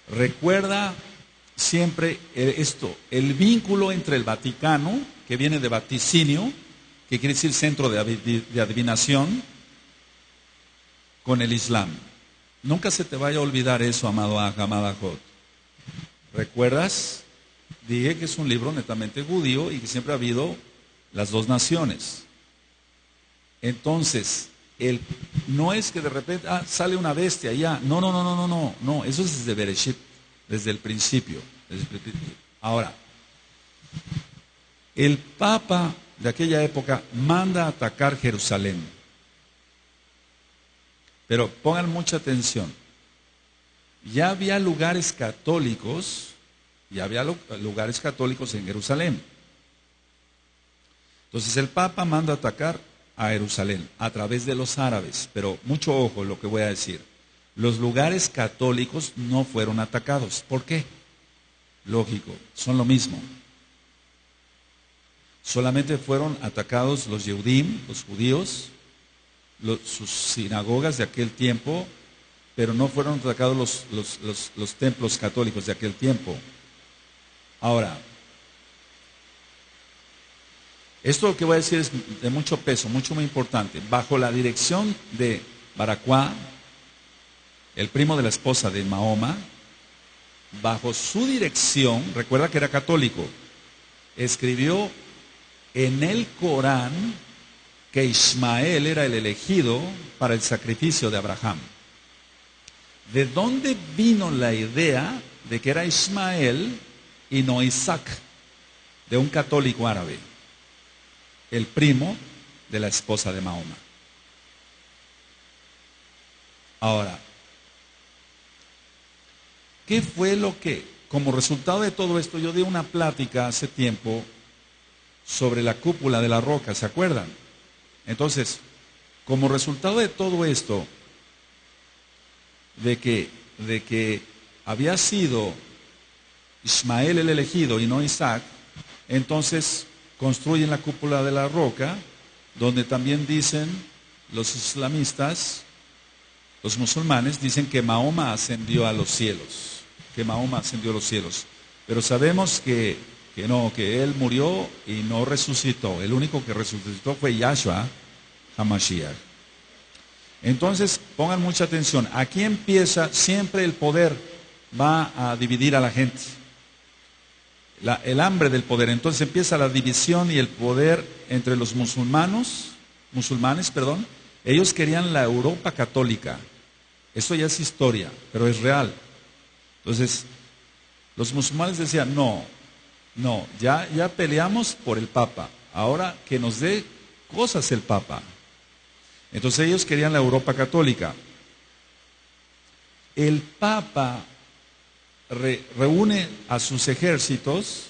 Recuerda siempre esto, el vínculo entre el Vaticano, que viene de vaticinio, que quiere decir centro de adivinación, con el Islam. Nunca se te vaya a olvidar eso, amado amada Jod. ¿Recuerdas? Dije que es un libro netamente judío y que siempre ha habido las dos naciones. Entonces, no es que de repente sale una bestia ya. No, eso es desde Bereshit, desde el principio. Ahora, el Papa de aquella época manda a atacar Jerusalén. Pero pongan mucha atención. Ya había lugares católicos en Jerusalén. Entonces el Papa manda a atacar a Jerusalén a través de los árabes. Pero mucho ojo en lo que voy a decir. Los lugares católicos no fueron atacados. ¿Por qué? Lógico, son lo mismo. Solamente fueron atacados los Yehudim, los judíos, sus sinagogas de aquel tiempo, pero no fueron atacados los templos católicos de aquel tiempo. Ahora, esto que voy a decir es de mucho peso, muy importante. Bajo la dirección de Baracuá, el primo de la esposa de Mahoma, bajo su dirección, recuerda que era católico, escribió en el Corán que Ismael era el elegido para el sacrificio de Abraham. ¿De dónde vino la idea de que era Ismael y no Isaac? De un católico árabe, el primo de la esposa de Mahoma. Ahora, ¿qué fue lo que, como resultado de todo esto, yo di una plática hace tiempo sobre la cúpula de la roca, ¿se acuerdan? Entonces, como resultado de todo esto, de que había sido Ismael el elegido y no Isaac, entonces construyen la cúpula de la roca, donde también dicen los islamistas, los musulmanes, dicen que Mahoma ascendió a los cielos, pero sabemos que no, que él murió y no resucitó. El único que resucitó fue Yahshua HaMashiach. Entonces, pongan mucha atención, aquí empieza, siempre el poder va a dividir a la gente. El hambre del poder. Entonces empieza la división y el poder entre los musulmanes, ellos querían la Europa católica. Eso ya es historia, pero es real. Entonces, los musulmanes decían, no, ya peleamos por el Papa, ahora que nos dé cosas el Papa. Entonces ellos querían la Europa católica. El Papa reúne a sus ejércitos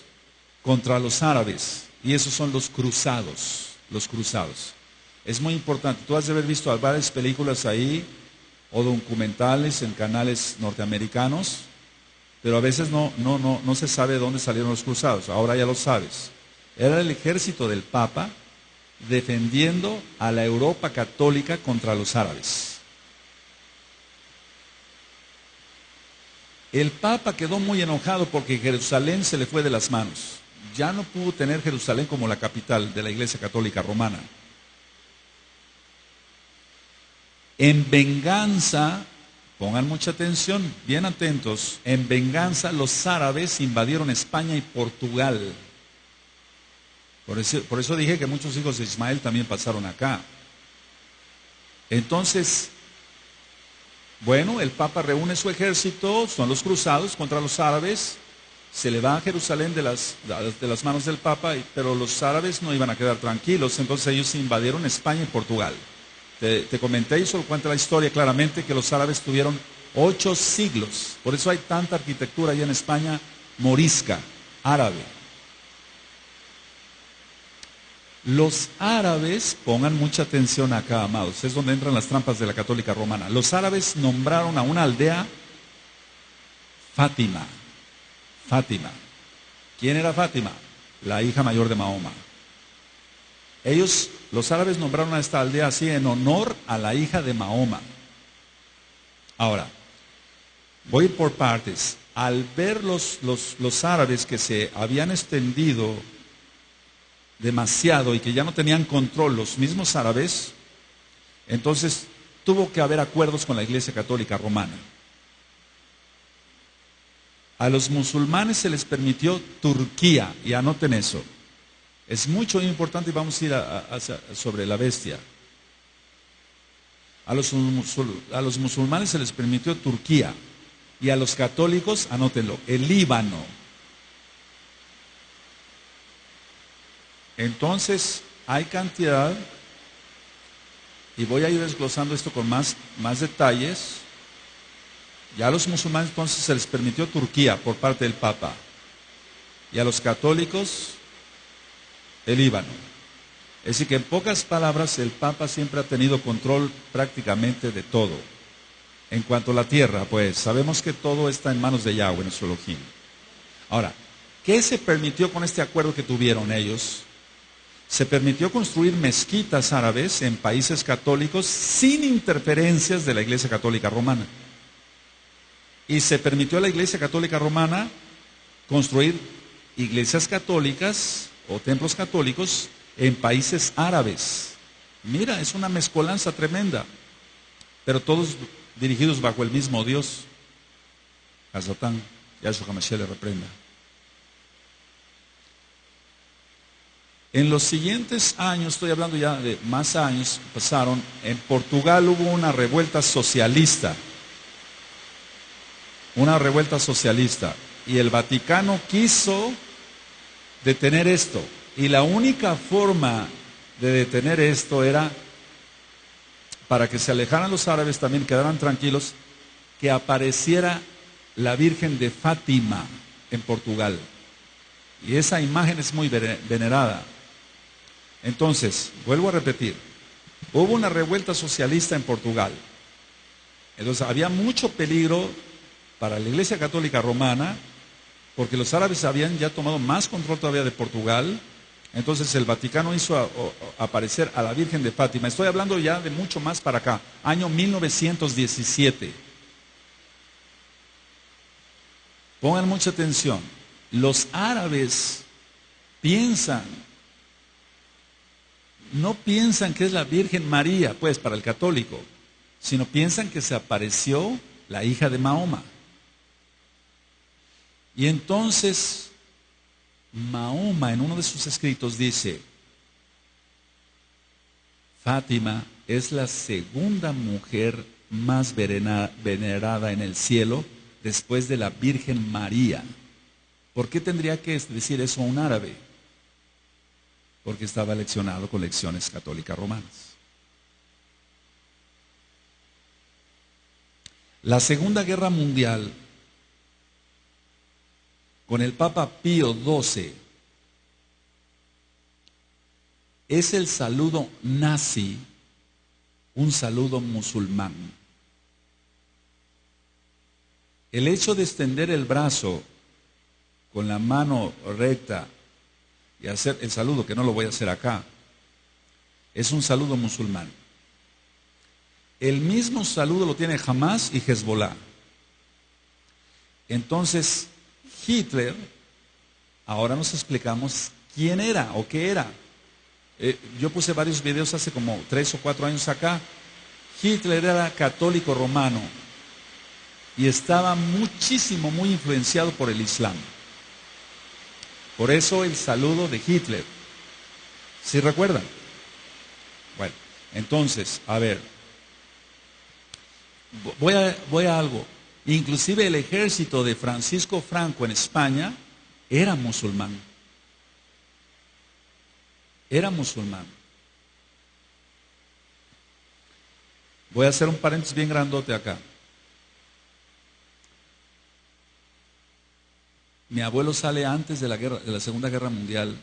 contra los árabes, y esos son los cruzados. Es muy importante, tú has de haber visto varias películas ahí, o documentales en canales norteamericanos, pero a veces no se sabe de dónde salieron los cruzados, ahora ya lo sabes. Era el ejército del Papa defendiendo a la Europa católica contra los árabes. El Papa quedó muy enojado porque Jerusalén se le fue de las manos. Ya no pudo tener Jerusalén como la capital de la Iglesia Católica Romana. En venganza, pongan mucha atención, bien atentos, en venganza los árabes invadieron España y Portugal. Por eso dije que muchos hijos de Ismael también pasaron acá. Entonces, bueno, el Papa reúne su ejército, son los cruzados contra los árabes, se le va a Jerusalén de las manos del Papa, pero los árabes no iban a quedar tranquilos, entonces ellos invadieron España y Portugal. Te comenté y solo cuenta la historia claramente que los árabes tuvieron 8 siglos, por eso hay tanta arquitectura allá en España morisca, árabe. Los árabes, pongan mucha atención acá, amados, es donde entran las trampas de la católica romana. Los árabes nombraron a una aldea Fátima. ¿Quién era Fátima? La hija mayor de Mahoma. Los árabes nombraron a esta aldea así en honor a la hija de Mahoma. Ahora, voy por partes. Al ver los árabes que se habían extendido demasiado y que ya no tenían control los mismos árabes, entonces tuvo que haber acuerdos con la Iglesia Católica Romana. A los musulmanes se les permitió Turquía, y anoten eso. Es muy importante y vamos a ir sobre la bestia. A los musulmanes se les permitió Turquía, y a los católicos, anótenlo, el Líbano. Entonces, hay cantidad, y voy a ir desglosando esto con más detalles. Ya a los musulmanes entonces se les permitió Turquía por parte del Papa, y a los católicos el Líbano. Es decir que en pocas palabras el Papa siempre ha tenido control prácticamente de todo. En cuanto a la tierra, pues sabemos que todo está en manos de Yahweh, nuestro Elohim. Ahora, ¿qué se permitió con este acuerdo que tuvieron ellos? Se permitió construir mezquitas árabes en países católicos sin interferencias de la Iglesia Católica Romana. Y se permitió a la Iglesia Católica Romana construir iglesias católicas o templos católicos en países árabes. Mira, es una mezcolanza tremenda, pero todos dirigidos bajo el mismo Dios. A Satán, Yahshua HaMashiach le reprenda. En los siguientes años, estoy hablando ya de más años, pasaron, en Portugal hubo una revuelta socialista. Una revuelta socialista. Y el Vaticano quiso detener esto. Y la única forma de detener esto era, para que se alejaran los árabes, también quedaran tranquilos, que apareciera la Virgen de Fátima en Portugal. Y esa imagen es muy venerada. Entonces, vuelvo a repetir, hubo una revuelta socialista en Portugal. Entonces había mucho peligro para la Iglesia Católica Romana, porque los árabes habían ya tomado más control todavía de Portugal. Entonces el Vaticano hizo aparecer a la Virgen de Fátima. Estoy hablando ya de mucho más para acá, año 1917. Pongan mucha atención. Los árabes no piensan que es la Virgen María, pues, para el católico, sino piensan que se apareció la hija de Mahoma. Y entonces, Mahoma en uno de sus escritos dice, Fátima es la segunda mujer más venerada en el cielo después de la Virgen María. ¿Por qué tendría que decir eso a un árabe? Porque estaba leccionado con lecciones católicas romanas. La Segunda Guerra Mundial, con el Papa Pío XII, es el saludo nazi, un saludo musulmán. El hecho de extender el brazo con la mano recta y hacer el saludo, que no lo voy a hacer acá, es un saludo musulmán. El mismo saludo lo tiene Hamas y Hezbollah. Entonces, Hitler, ahora nos explicamos quién era o qué era. Yo puse varios videos hace como 3 o 4 años acá. Hitler era católico romano y estaba muy influenciado por el Islam. Por eso el saludo de Hitler. ¿Sí recuerdan? Bueno, entonces, a ver, voy a algo. Inclusive el ejército de Francisco Franco en España era musulmán. Era musulmán. Voy a hacer un paréntesis bien grandote acá. Mi abuelo sale antes de la Segunda Guerra Mundial.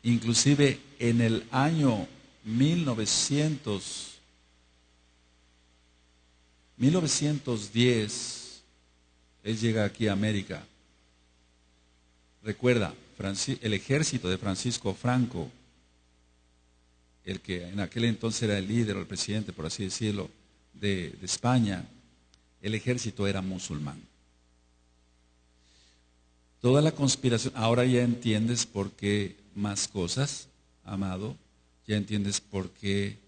Inclusive en el año 1910, él llega aquí a América. Recuerda, el ejército de Francisco Franco, el que en aquel entonces era el líder o el presidente, por así decirlo, de España, el ejército era musulmán. Toda la conspiración, ahora ya entiendes por qué más cosas, amado, ya entiendes por qué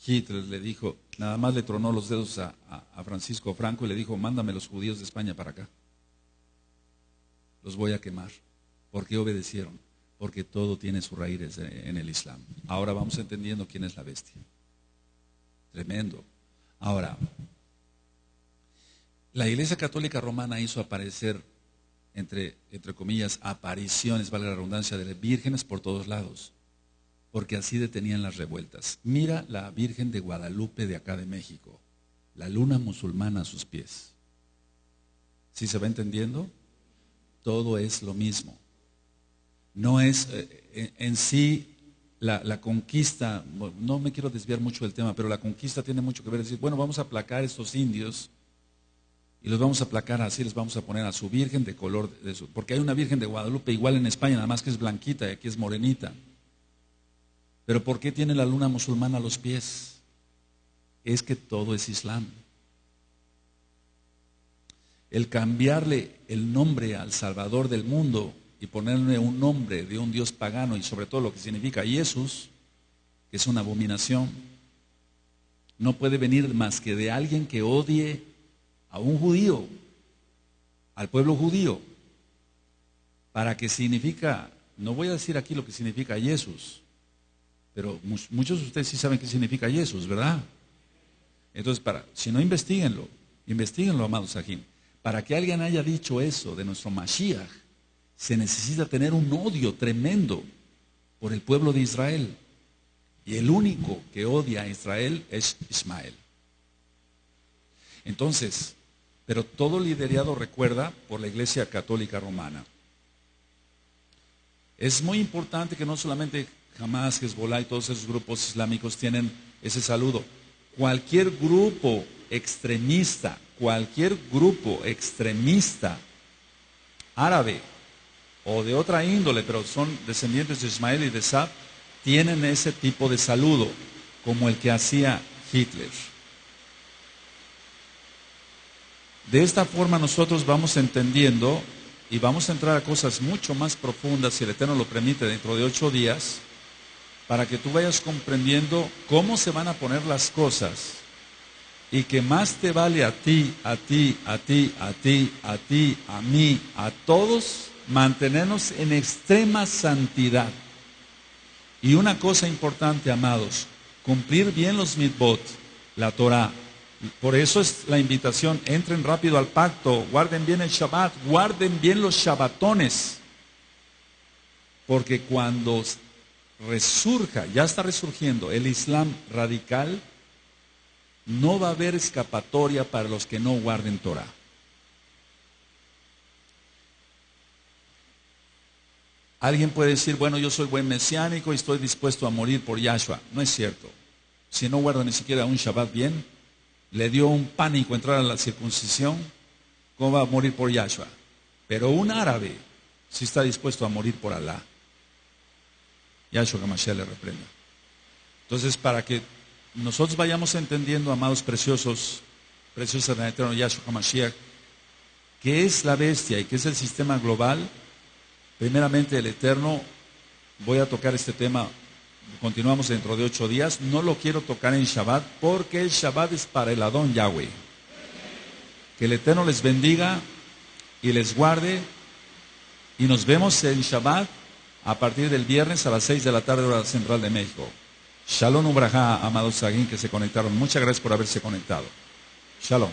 Hitler le dijo, nada más le tronó los dedos a Francisco Franco y le dijo, mándame los judíos de España para acá. Los voy a quemar. ¿Por qué obedecieron? Porque todo tiene sus raíces en el Islam. Ahora vamos entendiendo quién es la bestia. Tremendo. Ahora, la Iglesia Católica Romana hizo aparecer, entre comillas, apariciones, valga la redundancia, de vírgenes por todos lados, porque así detenían las revueltas. Mira la Virgen de Guadalupe de acá de México, la luna musulmana a sus pies. ¿Sí se va entendiendo? Todo es lo mismo. No es en sí, la conquista, no me quiero desviar mucho del tema, pero la conquista tiene mucho que ver, decir, bueno, vamos a aplacar a estos indios y los vamos a aplacar así, les vamos a poner a su virgen de color, porque hay una virgen de Guadalupe igual en España, nada más que es blanquita y aquí es morenita. Pero ¿por qué tiene la luna musulmana a los pies? Es que todo es Islam. El cambiarle el nombre al Salvador del mundo y ponerle un nombre de un Dios pagano y sobre todo lo que significa Jesús, que es una abominación, no puede venir más que de alguien que odie a un judío, al pueblo judío, para que significa, no voy a decir aquí lo que significa Jesús, pero muchos de ustedes sí saben qué significa Jesús, ¿verdad? Entonces, si no, investiguenlo, amados Sahim. Para que alguien haya dicho eso de nuestro Mashiach, se necesita tener un odio tremendo por el pueblo de Israel. Y el único que odia a Israel es Ismael. Entonces, pero todo liderado, recuerda, por la Iglesia Católica Romana. Es muy importante que no solamente Hamas, Hezbollah y todos esos grupos islámicos tienen ese saludo. Cualquier grupo extremista árabe o de otra índole, pero son descendientes de Ismael y de Sab, tienen ese tipo de saludo, como el que hacía Hitler. De esta forma nosotros vamos entendiendo y vamos a entrar a cosas mucho más profundas, si el Eterno lo permite, dentro de 8 días, para que tú vayas comprendiendo cómo se van a poner las cosas y que más te vale a ti, a mí, a todos, mantenernos en extrema santidad. Y una cosa importante, amados, cumplir bien los mitzvot, la Torah. Por eso es la invitación, entren rápido al pacto, guarden bien el Shabbat, guarden bien los Shabbatones, porque cuando resurja, ya está resurgiendo el Islam radical, no va a haber escapatoria para los que no guarden Torah. Alguien puede decir, bueno, yo soy buen mesiánico y estoy dispuesto a morir por Yahshua. No es cierto. Si no guarda ni siquiera un Shabbat bien, le dio un pánico entrar a la circuncisión, ¿cómo va a morir por Yahshua? Pero un árabe sí está dispuesto a morir por Alá. Yahshua HaMashiach le reprenda. Entonces, para que nosotros vayamos entendiendo, amados preciosos del eterno Yahshua HaMashiach, qué es la bestia y qué es el sistema global. Primeramente, el Eterno, voy a tocar este tema, continuamos dentro de 8 días, no lo quiero tocar en Shabbat, porque el Shabbat es para el Adón Yahweh. Que el Eterno les bendiga y les guarde, y nos vemos en Shabbat a partir del viernes a las 6 de la tarde, hora central de México. Shalom Ubrajá, amados Sagín que se conectaron. Muchas gracias por haberse conectado. Shalom.